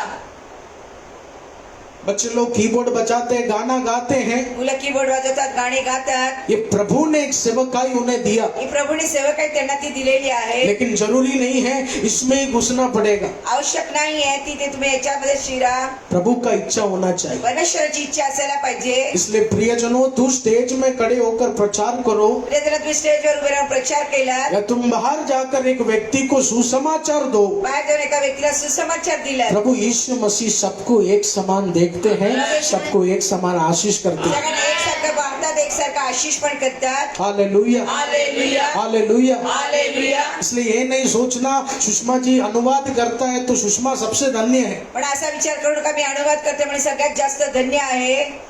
बच्चे लोग कीबोर्ड बजाते हैं, गाना गाते हैं, मुलं कीबोर्ड वाजवतात, गाणे गातात। ये प्रभु ने एक सेवकाई उन्हें दिया, ही प्रभूने सेवकाई त्यांना ती दिलेली आहे। लेकिन जरूरी नहीं है इसमें ही घुसना पड़ेगा। आवश्यक नाही आहे ती ते तुम्ही याच्यामध्ये शिरा। प्रभु का इच्छा होना चाहिए। परमेश्वराची इच्छा असायला पाहिजे। इसलिए प्रियजनों, तू स्टेज में खड़े होकर प्रचार करो जर तुम्ही स्टेजवर उभे राहून प्रचार केला, या तुम बाहर जाकर एक व्यक्ति को सुसमाचार दो, बाहेर जाऊन एका व्यक्तीला सुसमाचार दिला, प्रभु यीशु मसीह सबको एक समान देखते हैं, सबको एक समान आशीष करते हैं। सगळ्यांना एकसारखं पाहतात, एकसारखं आशीष पण करतात। Hallelujah, hallelujah, hallelujah. हालेलुया। इसलिए ये नहीं सोचना सुषमा जी अनुवाद करता है तो सुषमा सबसे धन्य है। पण असा विचार करू नका मी अनुवाद करते म्हणजे सगळ्यात जास्त धन्य आहे।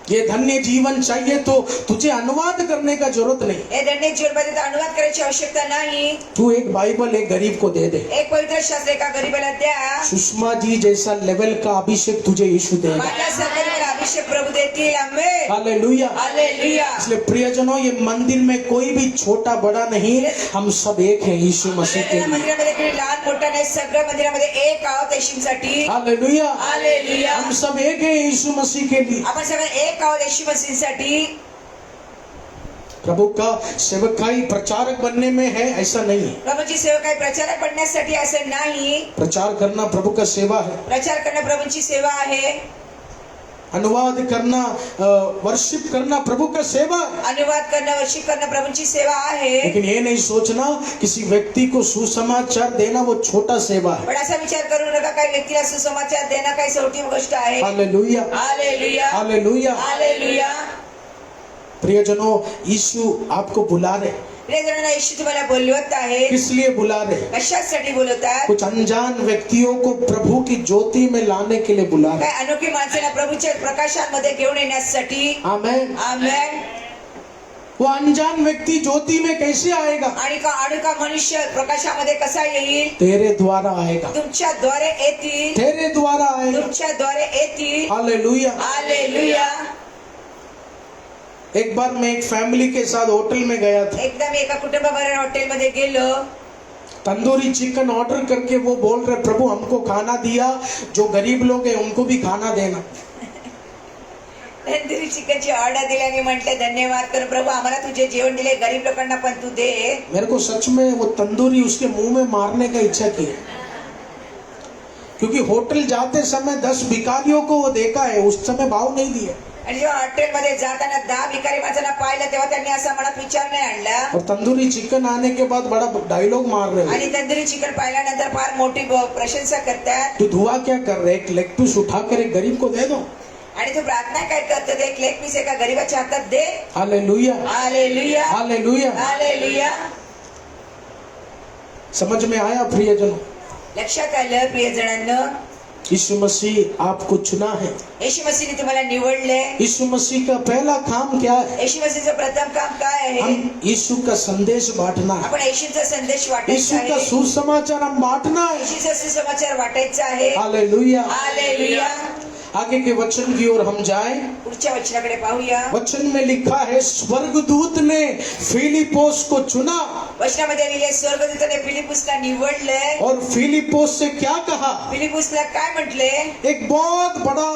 ये धन्य जीवन चाहिए तो तुझे अनुवाद करने का जरूरत नहीं। हे धन्य जीवनमध्ये तर अनुवाद करायची आवश्यकता नाही। तू एक बाइबल एक गरीब को दे दे, एक पवित्र शास्त्र एका गरीबाला द्या। सुषमा जी जैसा लेवल का अभिषेक तुझे यीशु देगा। माझ्या सरकारला अभिषेक प्रभु देतील। आमेन, हालेलुया। हालेलुया। इसलिए प्रियजनों, ये मंदिर में कोई भी छोटा बड़ा नहीं, हम सब एक हैं यीशु मसीह के लिए। मंदिरामध्ये कोणी लहान मोठा नाही, सगळं मंदिरामध्ये एक आहोत येशूसाठी। Hallelujah, hallelujah. हम सब एक हैं यीशु मसीह के लिए। आपण सगळे एक आहोत येशू मसीहसाठी। प्रभु का सेवकाई प्रचारक बनने में है ऐसा नहीं है। प्रभूची सेवकाई प्रचारक बनण्यासाठी असं नाही। प्रचार करना प्रभु का सेवा है, प्रचार करणं प्रभूची सेवा आहे। अनुवाद करना, वर्शिप करना प्रभु का सेवा है। अनुवाद करणं, वर्शिप करणं प्रभूची सेवा आहे। लेकिन ये नहीं सोचना किसी व्यक्ति को सुसमाचार देना वो छोटा सेवा है। पण असा विचार करू नका काही व्यक्तीला सुसमाचार देणं काही छोटी गोष्ट आहे। Hallelujah, hallelujah, hallelujah. हालेलुया। प्रियजनों, यीशु आपको बुला रहे। प्रिय जणांनो, येशू तुम्हाला बोलवत आहे. किस लिए बुला रहे? कशासाठी बोलवतात? कुछ अनजान व्यक्तियों को प्रभु की ज्योति में लाने के लिए बुला रहे. काय अनोखी माणसांना प्रभूच्या प्रकाशामध्ये घेऊन येण्यासाठी. आमेन. आमेन. वो अनजान व्यक्ति ज्योति में कैसे आएगा? आणि का मनुष्य प्रकाशामध्ये कसा येईल? तेरे द्वारा आएगा. तुमच्या द्वारे येतील. तेरे द्वारा आएगा. तुमच्या द्वारे येतील. हालेलुया. हालेलुया. एक बार मैं एक फैमिली के साथ होटल में गया था. एकदा मी एका कुटुंबाबरोबर हॉटेलमध्ये गेलो. तंदूरी चिकन ऑर्डर करके वो बोल रहे, प्रभु हमको खाना दिया, जो गरीब लोग हैं उनको भी खाना देना. तंदुरी चिकनची ऑर्डर दिल्याने म्हटले, धन्यवाद कर प्रभु, आम्हाला तुझे जेवण दिले, गरीब लोकांना पण तू दे. मेरे को सच में वो तंदूरी उसके मुंह में मारने का इच्छा की, क्योंकि होटल जाते समय 10 भिखारियों को वो देखा है, उस समय भाव नहीं दिया. आणि जेव्हा हॉटेलमध्ये जाताना 10 भिकारी माणसांना पाहिलं तेव्हा त्यांनी असा मनात विचार नाही आणला. और तंदूरी चिकन आने के बाद बड़ा डायलॉग मार रहे हैं. आणि तंदुरी चिकन पाहिल्यानंतर फार मोठी प्रशंसा करतात. तू दुआ क्या कर रहे? एक लेग पीस उठाकर एक गरीब को दे दो. आणि तू प्रार्थना काय करतो? एक लेग पीस एका गरीबाच्या हातात दे. हालेलुया. हालेलुया. हालेलुया. हालेलुया. समझ में आया प्रियजनों? लक्षात आलं प्रिय जणांनो, यीशु मसीह आपको चुना है. येशू मसीहने तुम्हाला निवडले. यीशु मसीह का पहला काम क्या है? येशू मसीहचं प्रथम काम काय आहे? हम यीशु का संदेश बांटना है. आपण येशूचा संदेश यीशु वाटायचा का आहे. सुसमाचार हम बांटना है. येशूचा सुसमाचार वाटायचा आहे. हालेलुया. हालेलुया. आगे के वचन की ओर हम जाएं. पुढच्या वचनाकडे पाहूया. वचन में लिखा है, स्वर्गदूत ने फिलिपोस को चुना. वचनामध्ये लिहिले, स्वर्गदूताने फिलिपुसला निवडले. और फिलिपोस से क्या कहा? फिलिपुसला काय म्हटले? एक बहुत बड़ा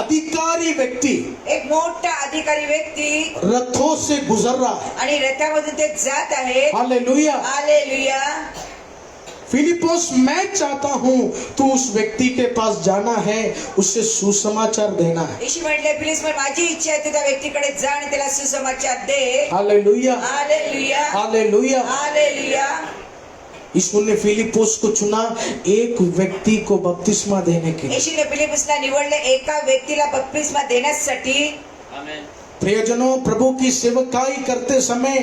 अधिकारी व्यक्ति एक मोठा अधिकारी व्यक्ती रथों से गुजर रहा है. आणि रथामधून ते जात आहे. हालेलुया. हालेलुया. फिलिपोस, मैं चाहता हूँ तू उस व्यक्ति के पास जाना है, उससे सुसमाचार देना है. येशू म्हटले, फिलिप्स, माझी इच्छा आहे तू त्या व्यक्तीकडे जा आणि त्याला सुसमाचार दे. हालेलुया. हालेलुया. हालेलुया. हालेलुया. यीशु ने फिलिपोस को चुना एक व्यक्ति को बपतिस्मा देने के लिए. येशूने फिलिपुसला निवडले एका व्यक्तीला बपतिस्मा देण्यासाठी. प्रियजनों, प्रभु की सेवकाई करते समय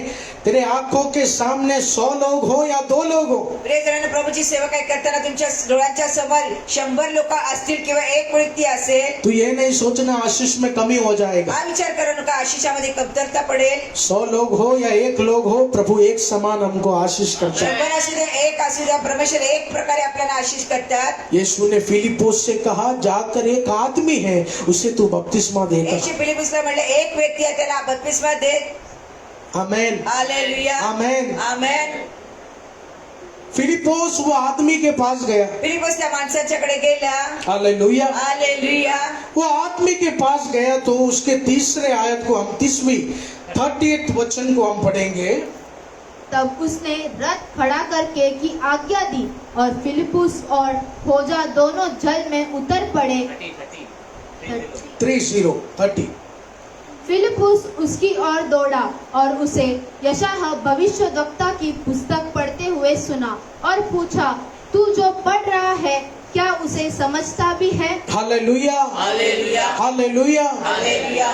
तेरे आंखों के सामने 100 लोग हो या 2 लोग हो, प्रियजनांनो, प्रभूची सेवा काय करताना तुमच्या डोळ्यांच्या समोर 100 लोक असतील किंवा एक व्यक्ती असेल, तू ये नहीं सोचना आशीष में कमी हो जाएगा. हा विचार करू नका आशिषामध्ये कमतरता पडेल. 100 लोग हो या 1 लोग हो, प्रभु एक समान हमको आशीष करता है. 100 असू द्या, एक असू द्या, परमेश्वर एक प्रकारे आपल्याला आशिष करतात. यीशु ने फिलिपोस से कहा, जाकर एक आदमी है उसे तू बपतिस्मा देगा. येशू फिलिपुसला म्हटले, एक व्यक्ती आहे त्याला बपतिस्मा दे. आमेन. हालेलुया. आमेन. आमेन. फिलिपोस वो आदमी के पास गया. फिलिपुस त्या माणसाच्याकडे गेला. हालेलुया. हालेलुया. वो आदमी के पास गया तो उसके तीसरे आयत को हम 30th वचन को हम पढ़ेंगे. तब उसने रथ खड़ा करके की आज्ञा दी और फिलिपुस और खोजा दोनों जल में उतर पड़े. 30. फिलिपुस उसकी ओर दौड़ा और उसे यशायाह भविष्यद्वक्ता की पुस्तक पढ़ते हुए सुना और पूछा, तू जो पढ़ रहा है क्या उसे समझता भी है? हालेलुया. हालेलुया. हालेलुया. हालेलुया.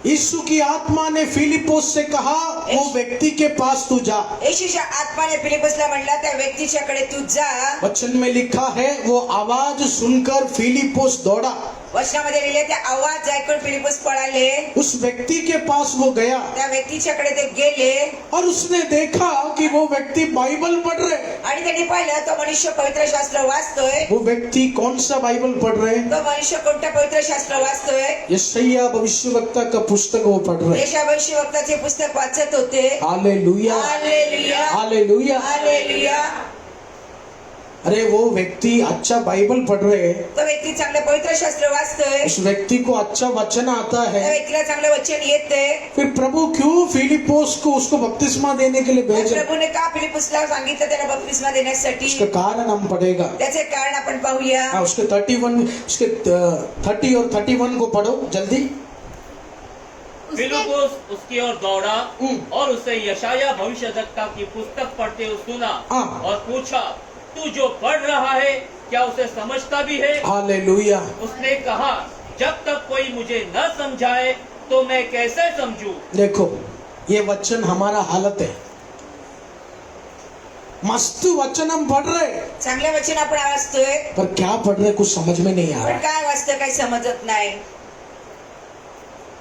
यीशु की आत्मा ने फिलिपोस से कहा, वो व्यक्ती के पास तू जा. येशूच्या आत्माने फिलिपुसला म्हटला, त्या व्यक्तीच्याकडे तू जा. वचन में लिखा है, वो आवाज सुनकर फिलिपोस दौड़ा. वचनामध्ये लिहिले, त्या आवाज ऐकून फिलिपुस पळाले. उस व्यक्ति के पास वो गया त्या व्यक्तीच्याकडे ते गेले और उसने देखा कि वो व्यक्ति बाइबल पढ़ रहे. आणि त्यांनी पाहिलं तो मनुष्य पवित्र शास्त्र वाचतोय. वो व्यक्ति कौन सा बाइबल पढ़ रहे? तो मनुष्य कोणतं पवित्र शास्त्र वाचतोय? यशायाह भविष्यवक्ता का पुस्तक वो पढ़ रहे. यशायाह भविष्यवक्ताचे पुस्तक वाचत होते. हालेलुया. हालेलुया. हालेलुया. हालेलुया. अरे वो व्यक्ति अच्छा बाइबल पढ़ रहे हैं, तो व्यक्ती चांगलं पवित्र शास्त्र वाचतोय. उस व्यक्ति को अच्छा वचन आता त्या है, व्यक्तीला चांगलं वचन येते. फिर प्रभु क्यों फिलिपोस को उसको बपतिस्मा देने के लिए भेजे? प्रभूने का फिलिपुसला सांगितलं त्याला बपतिस्मा देण्यासाठी? उसका कारण हम पढ़ेगा. त्याचे कारण आपण पाहूया. उसके 30 और 31 को पढ़ो जल्दी. फिलिपुस उसकी ओर दौड़ा और उसे यशायाह भविष्यद्वक्ता की पुस्तक पढ़ते हुए सुना हाँ. और पूछा, तू जो पढ़ रहा है क्या उसे समझता भी है? हालेलुया. उसने कहा, जब तक कोई मुझे न समझाए तो मैं कैसे समझूं? देखो, ये वचन हमारा हालत है। मस्त वचन हम पढ़ रहे, चांगले वचन आपण वाचतोय, पर क्या पढ़ रहे कुछ समझ में नहीं आ पण रहा। काय वाचतं काही समजत नाही।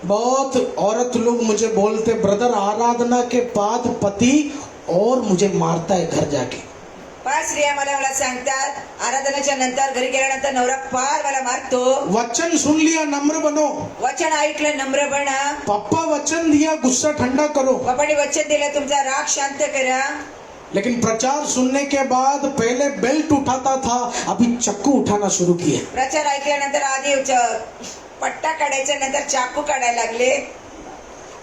बहुत औरत लोग मुझे बोलते, ब्रदर आराधना के बाद पति और मुझे मारता है घर जाके। 5 स्त्रिया मला सांगतात, आराधनाच्या नंतर घरी गेल्यानंतर नवरा फार मला मारतो। वचन सुन लिया, नम्र बनो। वचन ऐकलं, नम्र बना। पापा वचन दिया, गुस्सा ठंडा करो। बापाने वचन दिलं, तुमचा राग शांत करा। लेकिन प्रचार सुनने के बाद पहले बेल्ट उठाता था, अभी चक्कू उठाना शुरू किया। प्रचार ऐकल्यानंतर आधी पट्टा काढायचा, नंतर चाकू काढायला लागले।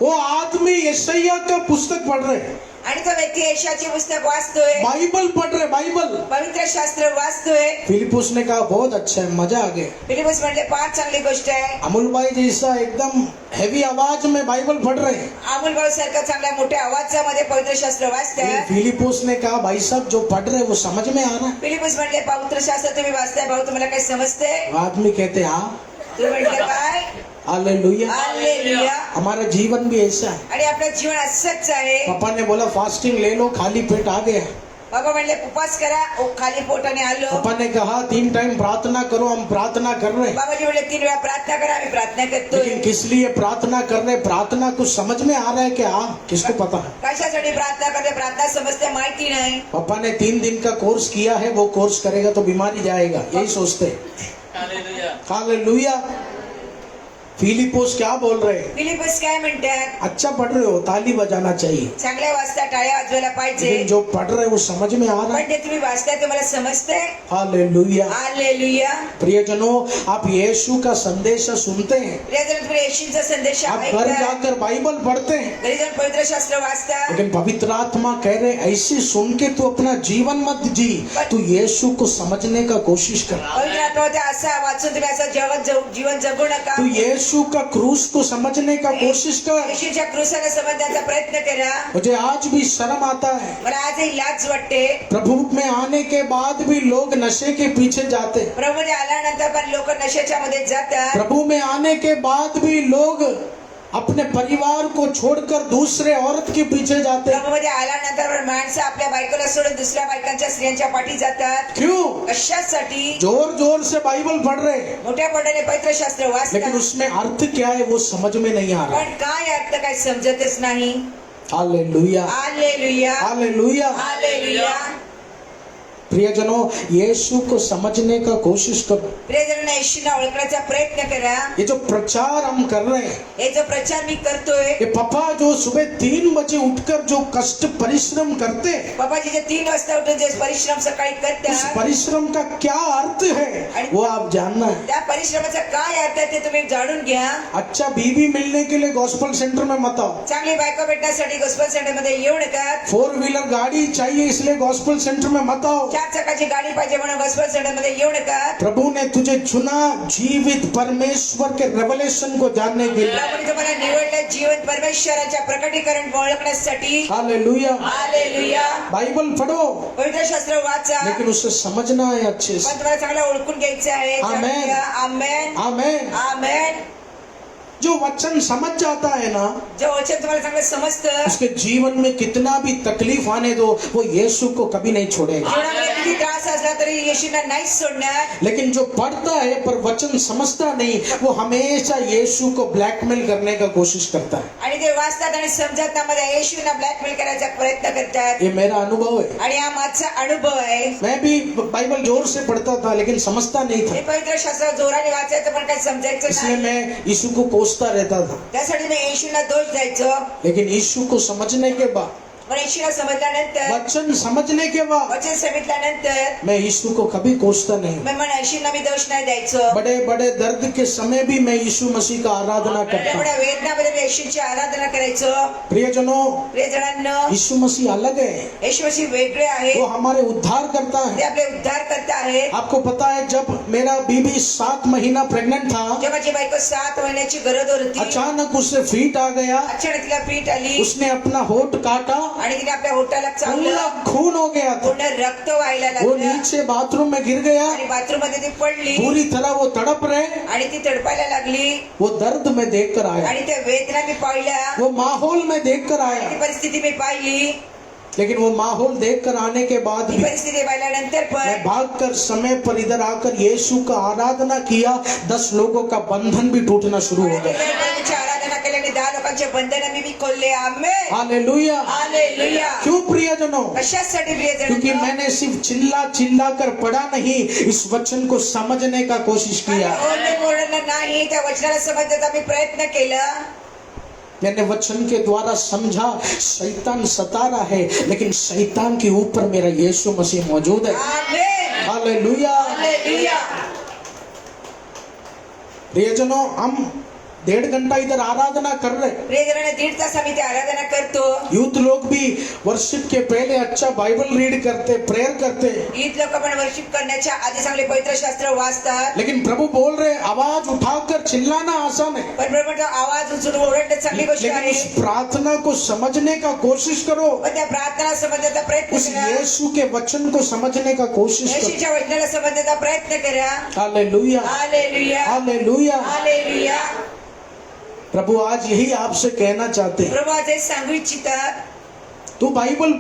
वो आदमी यशायाह का पुस्तक पढ़ रहे, आणि तो व्यक्ती यशायाचे पुस्तक वाचतोय, बाइबल पढ़ रहे, बाइबल। पवित्र शास्त्र वाचतोय। फिलिपुस ने कहा बहुत अच्छा है, मजा आ गया। फिलिपस म्हणले फार चांगली गोष्ट आहे। अमूल भाई जैसा एकदम हेवी आवाज में बाइबल पढ़ रहे हैं। अमोल भाऊ सारखं चांगल्या मोठ्या आवाजामध्ये पवित्र शास्त्र वाचतात। फिलिपुस ने कहा भाई साहब जो पढ़ रहे हैं वो समझ में आ रहा है। फिलिपस म्हणले पवित्र शास्त्र तुम्ही वाचताय, भाऊ तुम्हाला काही समजते? आदमी कहते हाँ, तुम्ही म्हटले काय? हालेलुया। हालेलुया। हमारा जीवन भी ऐसा है। आणि आपलं जीवन असंच आहे। पापा ने बोला फास्टिंग ले लो, खाली पेट आ गया। बाबा म्हणले उपवास करा, खाली पोटाने आलो। पापा ने कहा 3 टाइम प्रार्थना करो, हम प्रार्थना कर रहे हैं। बाबाजी म्हणले 3 वेळा प्रार्थना करा, आम्ही प्रार्थना करतोय। लेकिन किस लिए प्रार्थना कर रहे, प्रार्थना कुछ समझ में आ रहा है क्या? किसको पता है? कशासाठी प्रार्थना करते, प्रार्थना समजते माहिती नाही। पापा ने 3 दिन का कोर्स किया है, वो कोर्स करेगा तो बीमारी जाएगा, यही सोचते हैं। हालेलुया। हालेलुया। फिलिपोस क्या बोल रहे हैं? फिलिपस काय म्हणतात? अच्छा पढ़ रहे हो, ताली बजाना चाहिए। चांगल्या वाचता, टाळ्या वाजवायला पाहिजे। लेकिन जो पढ़ रहे हैं वो समझ में आ रहा है। पण ते तुम्ही वाचताय तुम्हाला समजते? हालेलुया। हालेलुया। प्रियजनों, आप यीशु का संदेश सुनते हैं, प्रियजन, तुम्ही येशूचा संदेश आप घर ऐकता, जाकर बाइबल पढ़ते हैं, घरी जाऊन पवित्र शास्त्र वाचता। लेकिन पवित्र आत्मा कह रहे ऐसे सुन के तू अपना जीवन मत जी, तू यीशु को समझने का कोशिश कर। पवित्र आत्मा ते असं वाचून तुम्ही असं जीवन जगू नका। तू यीशु का क्रूस को समझने का कोशिश कर। येशूच्या क्रूसाला समजण्याचा प्रयत्न करा। मुझे आज भी शर्म आता है, मला आजही लाज वाटते। प्रभु में आने के बाद भी लोग नशे के पीछे जाते, प्रभूमध्ये आल्यानंतर पण लोक नशेच्या मध्ये जातात। प्रभु में आने के बाद भी लोग अपने परिवार को छोड़कर दूसरे औरत के पीछे जाते। प्रभूमध्ये आल्यानंतर पण माणसं आपल्या बायकोला सोडून दुसऱ्या बायकांच्या स्त्रियांच्या पाठी जातात। क्यों? कशासाठी? जोर जोर से बाइबल पढ़ रहे हैं, मोठ्या पटाने पवित्र शास्त्र लेकिन वाचतात, उसमें अर्थ क्या है वो समझ में नहीं आ रहा। पण काय अर्थ काय समजतच नाही। हालेलुया। हालेलुया। हालेलुया। हालेलुया। प्रियजनों, यीशु को समझने का कोशिश करो। प्रियजनांना येशूला ओळखण्याचा प्रयत्न करा। ये जो प्रचार हम कर रहे हैं, हे जो प्रचार मी करतोय, ये पापा जो सुबह 3 बजे उठकर जो कष्ट परिश्रम करते हैं, बाबाजी जे 3 वाजता उठून जे परिश्रम सकाळी उस करतात, परिश्रम का क्या अर्थ है वो आप जानना है। त्या परिश्रमाचा काय अर्थ आहे ते तुम्ही जाणून घ्या। अच्छा बीवी मिलने के लिए गॉस्पेल सेंटर में मत आओ। चांगली बायको भेटण्यासाठी गॉस्पेल सेंटर मध्ये येऊ नका। 4 व्हीलर गाड़ी चाहिए इसलिए गॉस्पेल सेंटर में मत आओ। 4 चाकाची गाडी पाहिजे म्हणून गॉस्पेल सेंटर मध्ये येऊ नका। प्रभु ने तुझे चुना जीवित परमेश्वर के रेवलेशन को जानने के लिए। प्रभूने तुम्हाला निवडले जीवन परमेश्वराच्या प्रकटीकरण ओळखण्यासाठी। हालेलुया। हालेलुया। बाइबल पढ़ो, पवित्र शास्त्र वाचा, लेकिन उसे समझना है अच्छे से। पण तुम्हाला चांगलं ओळखून घ्यायचं आहे। आमेन। आमेन। आमेन। आमेन। जो वचन समझ जाता है ना, जे वचन तुम्हाला चांगलं समजतं, उसके जीवन में कितना भी तकलीफ आने दो, वो यीशु को कभी नहीं छोड़ेगा। जीवनामध्ये किती त्रास असला तरी येशूला नाहीच सोडणार। लेकिन जो पढ़ता है पर वचन समझता नहीं, वो हमेशा यीशु को ब्लैकमेल करने का कोशिश करता है। आणि ते वाचतात आणि समजत नाही, येशूला ब्लॅकमेल करायचा प्रयत्न करतात। ये मेरा अनुभव है। आणि हा माझा अनुभव आहे। मैं भी बाइबल जोर से पढ़ता था लेकिन समझता नहीं हे था, पवित्र शास्त्र जोराने वाचायचं पण काही समजायचं इसलिए नाही। मैं यीशु को कोसता रहता था। त्यासाठी मी येशूला दोष द्यायचो। लेकिन यीशु को समझने के बाद, पण येशूला समजल्यानंतर, वचन समझने के बाद, वचन समजल्यानंतर मैं यीशु को कभी कोसता नहीं। मी मला येशूला मी दोष नाही द्यायचो। बड़े बड़े दर्द के समय भी मैं यीशु मसीह का आराधना करता हूँ। एवढ्या वेदनामध्ये मी येशूची आराधना करायचो। प्रियजनों, प्रियजनांनो, यीशु मसीह अलग है, येशू मसीह वेगळे आहे। वो हमारे उद्धार करता ते है। आपले उद्धार करता आहे। आपको पता है जब मेरा बीबी 7 महीना प्रेग्नेंट था, जेव्हा माझी बायको 7 महिन्याची गरोदर होती, अचानक उससे फीट आ गया, अचानक तिला पीठ आली। उसने अपना होठ काटा आणि तिने आपल्या होटाला पूरा चावलं, खून हो गया था, पूर्ण रक्त व्हायला वो लागलं नीचे बाथरूम में गिर गया, आणि बाथरूम मध्ये ती पडली पूरी तरह वो तड़प रहे, आणि ती तडपायला लागली वो दर्द में देखकर आया, आणि त्या वेदना मी पाहिल्या, वो माहौल में देखकर ती आया, परिस्थिती मी पाहिली. लेकिन वो माहौल देखकर आने के बाद ती भी परिस्थिती पाहिल्यानंतर मैं पण भागकर समय पर इधर आकर यीशु का आराधना किया, 10 लोगों का बंधन भी टूटना शुरू हो गया। प्रभूची आराधना केल्याने 10 लोकांचे बंधन मी खोलले. आमेन, हालेलुया। हालेलुया. क्यों प्रियजनों? कशासाठी क्योंकि प्रियजन? मैंने सिर्फ चिल्ला चिल्ला कर पढ़ा नहीं, इस वचन को समझने का कोशिश किया। नाही, त्या वचनाला समजण्याचा मी प्रयत्न केला. मैंने वचन के द्वारा समझा शैतान सता रहा है, लेकिन शैतान के ऊपर मेरा यीशु मसीह मौजूद है। आमेन, हालेलुया। हालेलुया. प्रियजनों, हम 1.5 घंटा इधर आराधना कर रहे, प्रियजनाने 1.5 तास आम्ही ते आराधना करतो. यूथ लोग भी वर्शिप के पहले अच्छा बाइबल रीड करते, प्रेयर करते, ईद लोक पण वर्शिप करण्याच्या आधी चांगले पवित्र शास्त्र वाचतात. लेकिन प्रभु बोल रहे आवाज उठाकर चिल्लाना आसान है, पण प्रभूचा आवाज उचलून ओरडणं चांगली गोष्ट लेकिन आहे. उस प्रार्थना को समझने का कोशिश करो, पण त्या प्रार्थना समजण्याचा प्रयत्न उस करा. यीशु के वचन को समझने का कोशिश करो। येशूच्या वचनाला समजण्याचा प्रयत्न करा. Hallelujah, hallelujah, hallelujah. हालेलुया. प्रभु आज यही आपसे कहना चाहते हैं, प्रभू आज हे सांगू इच्छितात, तू बाइबल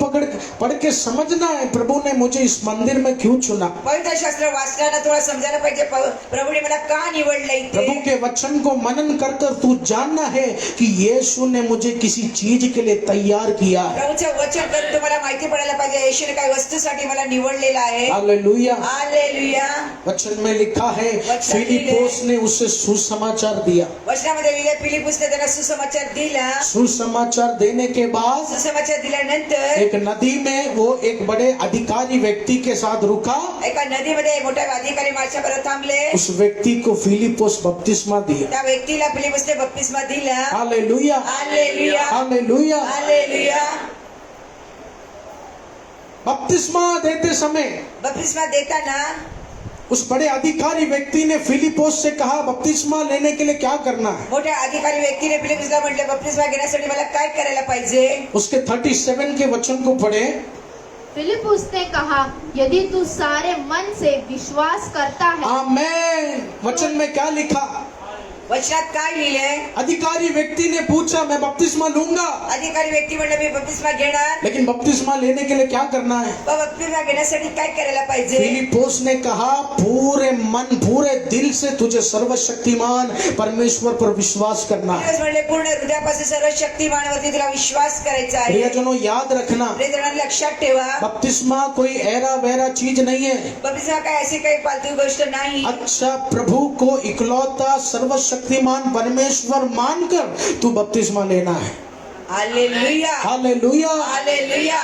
पढ़ के समझना है प्रभु ने मुझे इस मंदिर में क्यों चुना। पवित्र शास्त्र वाचताना तुला समजायला पाहिजे प्रभूने मला का निवडलं प्रभु इथे. के वचन को मनन कर कर तू जानना है कि यीशु ने मुझे किसी चीज के लिए तैयार किया है। प्रभूचं वचन करून तुम्हाला माहिती पडायला पाहिजे येशूने काही वस्तूसाठी मला निवडलेलं आहे. हालेलुया। हालेलुया. वचन में लिखा है वचन फिलिप्पोस ने उसे सुसमाचार दिया, वचनामध्ये लिहिले फिलिप्पुसने त्याला सुसमाचार दिला. सुसमाचार देने के बाद सुसमाचार दिल्यानंतर एक नदी में वो एक बड़े अधिकारी व्यक्ति के साथ रुका, एका नदीमध्ये मोठ्या अधिकारी माझ्याबरोबर थांबले. उस व्यक्ति को फिलिप्पोस बपतिस्मा दिया। त्या व्यक्तीला फिलिप्पुसने बपतिस्मा दिला. Hallelujah, hallelujah, hallelujah. हालेलुया. बपतिस्मा देते समय बपतिस्मा देताना उस बड़े अधिकारी व्यक्ति ने फिलिप्पोस से कहा बपतिस्मा लेने के लिए क्या करना है। मोठ्या अधिकारी व्यक्तीने फिलिप्पुसला म्हटले बपतिस्मा घेण्यासाठी मला काय करायला पाहिजे. उसके 37 के वचन को पढ़े। फिलिप्पुस ने कहा, यदि तू सारे मन से विश्वास करता है आमेन। वचन में क्या लिखा? वचनात काय लिहिलंय? अधिकारी व्यक्ति ने पूछा मैं बपतिस्मा लूंगा, अधिकारी व्यक्ती म्हणलं मी बपतिस्मा घेणार, लेकिन बपतिस्मा लेने के लिए क्या करना है? पण बपतिस्मा घेण्यासाठी काय करायला पाहिजे. फिलिप्पोस ने कहा पूरे मन पूरे दिल से तुझे सर्वशक्तिमान परमेश्वर पर विश्वास करना है। फिलिप्पुस म्हणले पूर्ण हृदयापासून सर्व शक्तिमानवरती तुला विश्वास करायचा आहे. प्रियजनों, याद रखना, प्रियजनांनो लक्षात ठेवा, बपतिस्मा कोई ऐरा वैरा चीज नहीं है। बपतिस्मा काय अशी काही फालतू गोष्ट नाही. अच्छा प्रभु को इकलौता सर्वशक्तिमान परमेश्वर मानकर तू बपतिस्मा लेना है। Hallelujah, hallelujah. हालेलुया.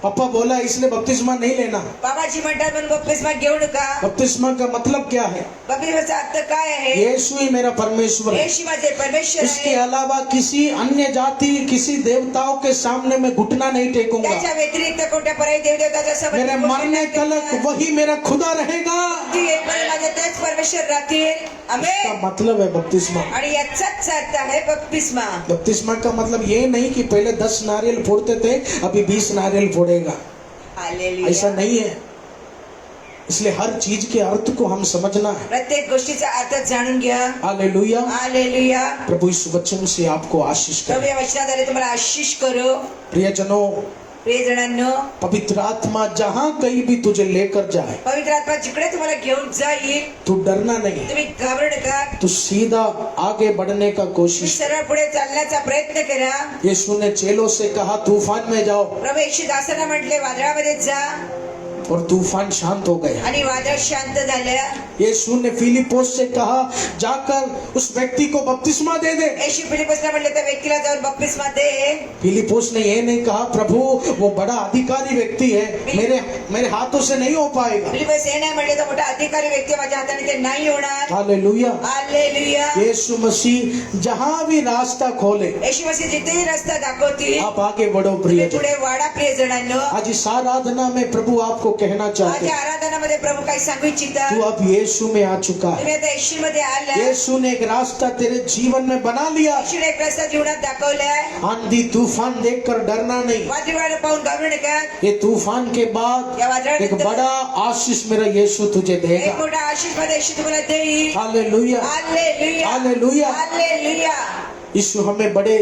पापा बोला इसलिए बपतिस्मा नहीं लेना। बाबाजी म्हणतात म्हणून बपतिस्मा घेऊ नका. बपतिस्मा का मतलब क्या है? बपतिस्माचा अर्थ काय आहे? यीशु ही मेरा परमेश्वर है, येशू माझे परमेश्वर इसके आहे. अलावा किसी अन्य जाति किसी देवताओं के सामने मैं घुटना नहीं टेकूंगा। त्याच्या व्यतिरिक्त कोणत्या पर्यायी देवदेवताच्या समोर मेरे मी गोष्ट मरने नाही तलक करणार. वही मेरा खुदा रहेगा। ती येईपर्यंत माझे तेच परमेश्वर राहतील. इसका आमेन. मतलब है बपतिस्मा। आणि याचाच अर्थ आहे बपतिस्मा. बपतिस्मा का मतलब ये नहीं कि पहले 10 नारियल फोड़ते थे अभी 20 नारियल फोड़ेगा, हालेलुया. ऐसा नहीं है। इसलिए हर चीज के अर्थ को हम समझना है। प्रत्येक गोष्टीचा अर्थ जाणून घ्या. हालेलुया। हालेलुया. प्रभु इस वचन से आपको आशीष प्रभू करे। या वचनाद्वारे तुम्हाला आशीष करो. प्रियजनों, प्रियजनांनो, पवित्र आत्मा जहाँ कहीं भी तुझे लेकर जाए पवित्र आत्मा जिकडे तुम्हाला घेऊन जाईल तू डरना नहीं, तुम्ही घाबरू नका. तू सीधा आगे बढ़ने का तुम्ही कोशिश। सरळ पुढे चालण्याचा प्रयत्न करा. यीशु ने चेलों से कहा तूफान में जाओ, प्रभू येशू दासांना म्हटले वादळामध्ये जा, और तूफान शांत हो गया। आणि वादळ शांत झालं. यीशु ने फिलिप्पोस से कहा जाकर उस व्यक्ति को बपतिस्मा दे दे। येशू फिलिप्पुसला म्हटले त्या व्यक्तीला जाऊन बपतिस्मा दे. फिलिप्पोस ने ये नहीं कहा प्रभु वो बड़ा अधिकारी व्यक्ति है, मेरे हाथों से नहीं हो पाएगा। फिलिप्पुस हे नाही म्हटले तो मोठा अधिकारी व्यक्ती माझ्या हाताने ते नाही होणार. हालेलुया। हालेलुया. यीशु मसीह जहाँ भी रास्ता खोले येशू मसीह जिथेही रस्ता दाखवतील आप आगे बढ़ो। तुम्ही प्रियजन, पुढे वाढा. प्रियजनांनो, आज इस आराधना में प्रभु आपको कहना चाहते माझ्या हैं, आराधनामध्ये प्रभू काही सांगू इच्छिता तू अब यीशु में आ चुका है। तुम्ही आता येशूमध्ये आला यीशु ने एक रास्ता तेरे जीवन में बना लिया। येशूने एक रस्ता जीवनात दाखवलाय आंधी तूफान देखकर डरना नहीं। वादविवाद पाहून घाबरू नका ये तूफान के बाद या वादळानंतर एक बड़ा आशीष मेरा यीशु तुझे एक देगा। मोठा आशीष मध्ये येशू तुम्हाला देईल हालेलुया, हालेलुया हालेलुया। हालेलुया यीशु हमें बड़े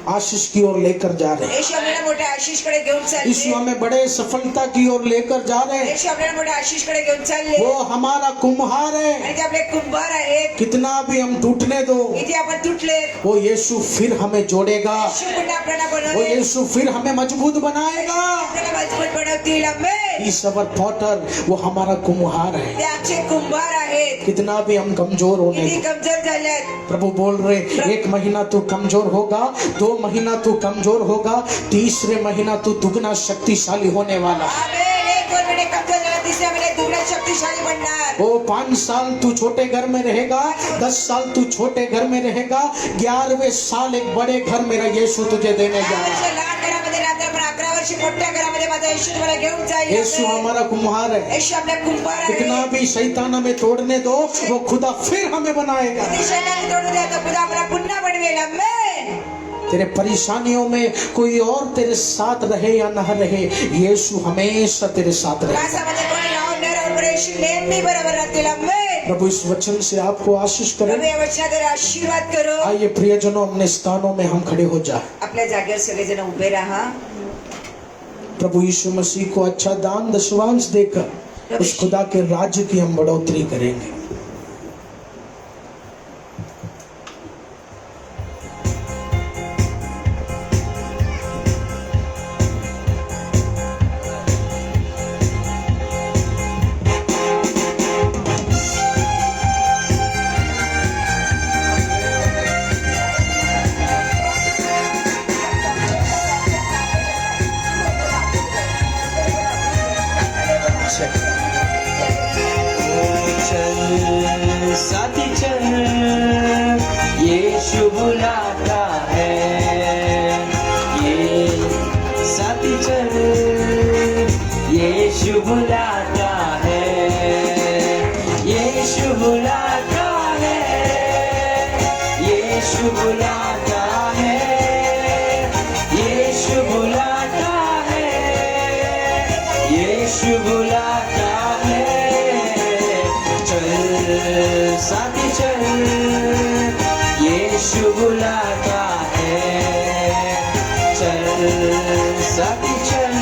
आशीष की ओर लेकर जा रहे हैं। येशू आपल्याला मोठ्या आशीषकडे घेऊन यीशु चालले हमें बड़े सफलता की ओर लेकर जा रहे हैं। येशू आपल्याला मोठ्या आशीषकडे घेऊन चालले वो हमारा कुम्हार है। आणि ते आपले कुंभार आहेत कितना भी हम टूटने दो, इथे आपण तुटले वो यीशु फिर हमें जोड़ेगा। येशू पुन्हा आपल्याला वो बनवले यीशु फिर हमें मजबूत बनाएगा। आपल्याला मजबूत बनवतील आमेन इस अवर पॉटर वो हमारा कुम्हार है। ते आमचे कुंभार आहेत कितना भी हम कमजोर होने किती दो, कमजोर झाले आहेत प्रभु बोल रहे एक महीना तू कमजोर होगा, 2 महीना तू कमजोर होगा, तीसरे महीना तू दुगना शक्तिशाली होने वाला। आमेन एक दोन महिने कमजोर झाला तिसऱ्या महिन्यात दुगना शक्तिशाली बनणार वो 5 साल तू छोटे घर में रहेगा, 10 साल तू छोटे घर में रहेगा, 11वें साल एक बड़े घर मेरा यीशु तुझे देने जा रहा है। लहान घरामध्ये राहतात पण 11 वर्ष मोठ्या घरामध्ये माझा येशू तुम्हाला घेऊन जाईल यीशु हमारा कुम्हार है। येशू आपल्या कुंभार आहे कितना भी शैतान हमें तोड़ने दो, वो खुदा फिर हमें बनाएगा। किती शैतान तोडून द्या तो खुदा आपल्याला पुन्हा बनवेल आमेन तेरे परेशानियों में कोई और तेरे साथ रहे या न रहे, यीशु हमेशा तेरे साथ रहे। त्रासामध्ये कोणी राहून नाही राहून पण येशू नेहमी बरोबर राहतील आमेन प्रभु इस वचन से आपको आशीष प्रभू करें। या वचनाद्वारे आशीर्वाद करो आइए प्रियजनों, अपने स्थानों में हम खड़े हो जाए। आपल्या जागेवर सगळेजण उभे राहा प्रभु यीशु मसीह को अच्छा दान दशवांश देकर उस खुदा के राज्य की हम बढ़ोतरी करेंगे। चल साथी चल, यीशु बुलाता है। ये साथी चल, यीशु बुलाता है। यीशु बुलाता है, यीशु बुलाता है, यीशु बुलाता है, यीशु बुलाता है। चल साथी चल, यीशु बुलाता है। चल साथी चल,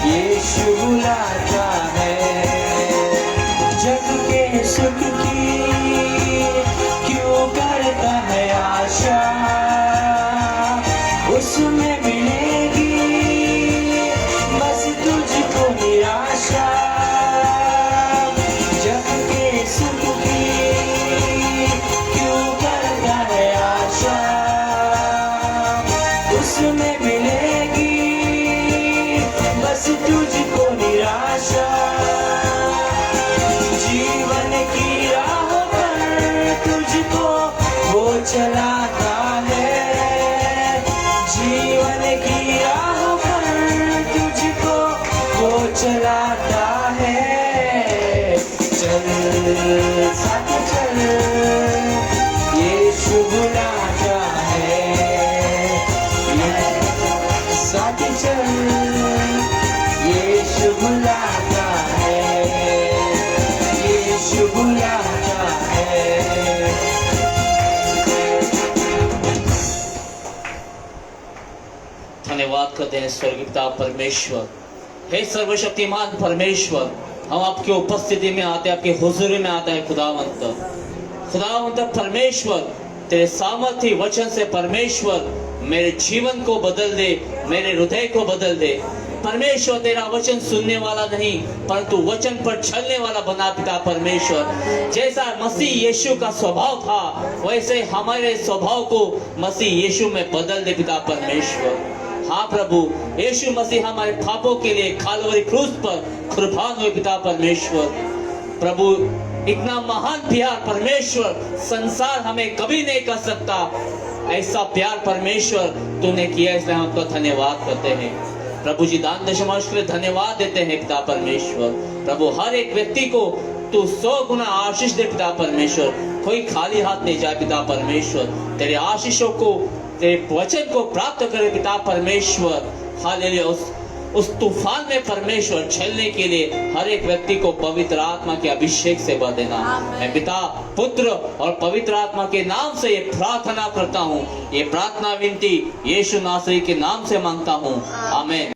यीशु बुलाता है। जग के सुख की क्यों करता है आशा, उसमें मिलेगी बस तुझको निराशा। जग के सुख की क्यों करता है आशा, उसमें मिलेगी बस तुझको निराशा। जीवन की राह पर तुझको वो चलाता है। जीवन की राह पर तुझको वो चलाता है। चल साथी चल, यीशु बुलाता है। साथी चल, यीशु बुलाता है। यीशु बुलाता है। धन्यवाद करते हैं स्वर्गीय पिता परमेश्वर। हे सर्वशक्तिमान परमेश्वर, हम आपकी उपस्थिति में आते हैं, आपके हुजूरी में आते हैं। खुदावंत परमेश्वर, तेरे सामर्थ्य वचन से परमेश्वर मेरे जीवन को बदल दे, मेरे हृदय को बदल दे। परमेश्वर, तेरा वचन सुनने वाला नहीं परंतु वचन पर चलने वाला बना पिता परमेश्वर। जैसा मसीह यीशु का स्वभाव था वैसे हमारे स्वभाव को मसीह यीशु में बदल दे पिता परमेश्वर। हाँ प्रभु, यीशु मसीह हमारे पापों के लिए कालवरी क्रूस पर कुर्बान हुए पिता परमेश्वर। प्रभु, इतना महान प्यार परमेश्वर संसार हमें कभी नहीं कर सकता। ऐसा प्यार परमेश्वर तूने किया, इसलिए हम आपका धन्यवाद करते हैं। प्रभु जी दान दशमांश के लिए धन्यवाद देते हैं पिता परमेश्वर। प्रभु हर एक व्यक्ति को तू 100 गुना आशीष दे पिता परमेश्वर, कोई खाली हाथ नहीं जाए पिता परमेश्वर। तेरे आशीषों को, तेरे वचन को प्राप्त करे पिता परमेश्वर। हालेलुया। उस तूफान में परमेश्वर झेलने के लिए हर एक व्यक्ति को पवित्र आत्मा के अभिषेक से भर देना। मैं पिता, पुत्र और पवित्र आत्मा के नाम से ये प्रार्थना करता हूँ। ये प्रार्थना विनती यीशु नासरी के नाम से मांगता हूँ, आमीन।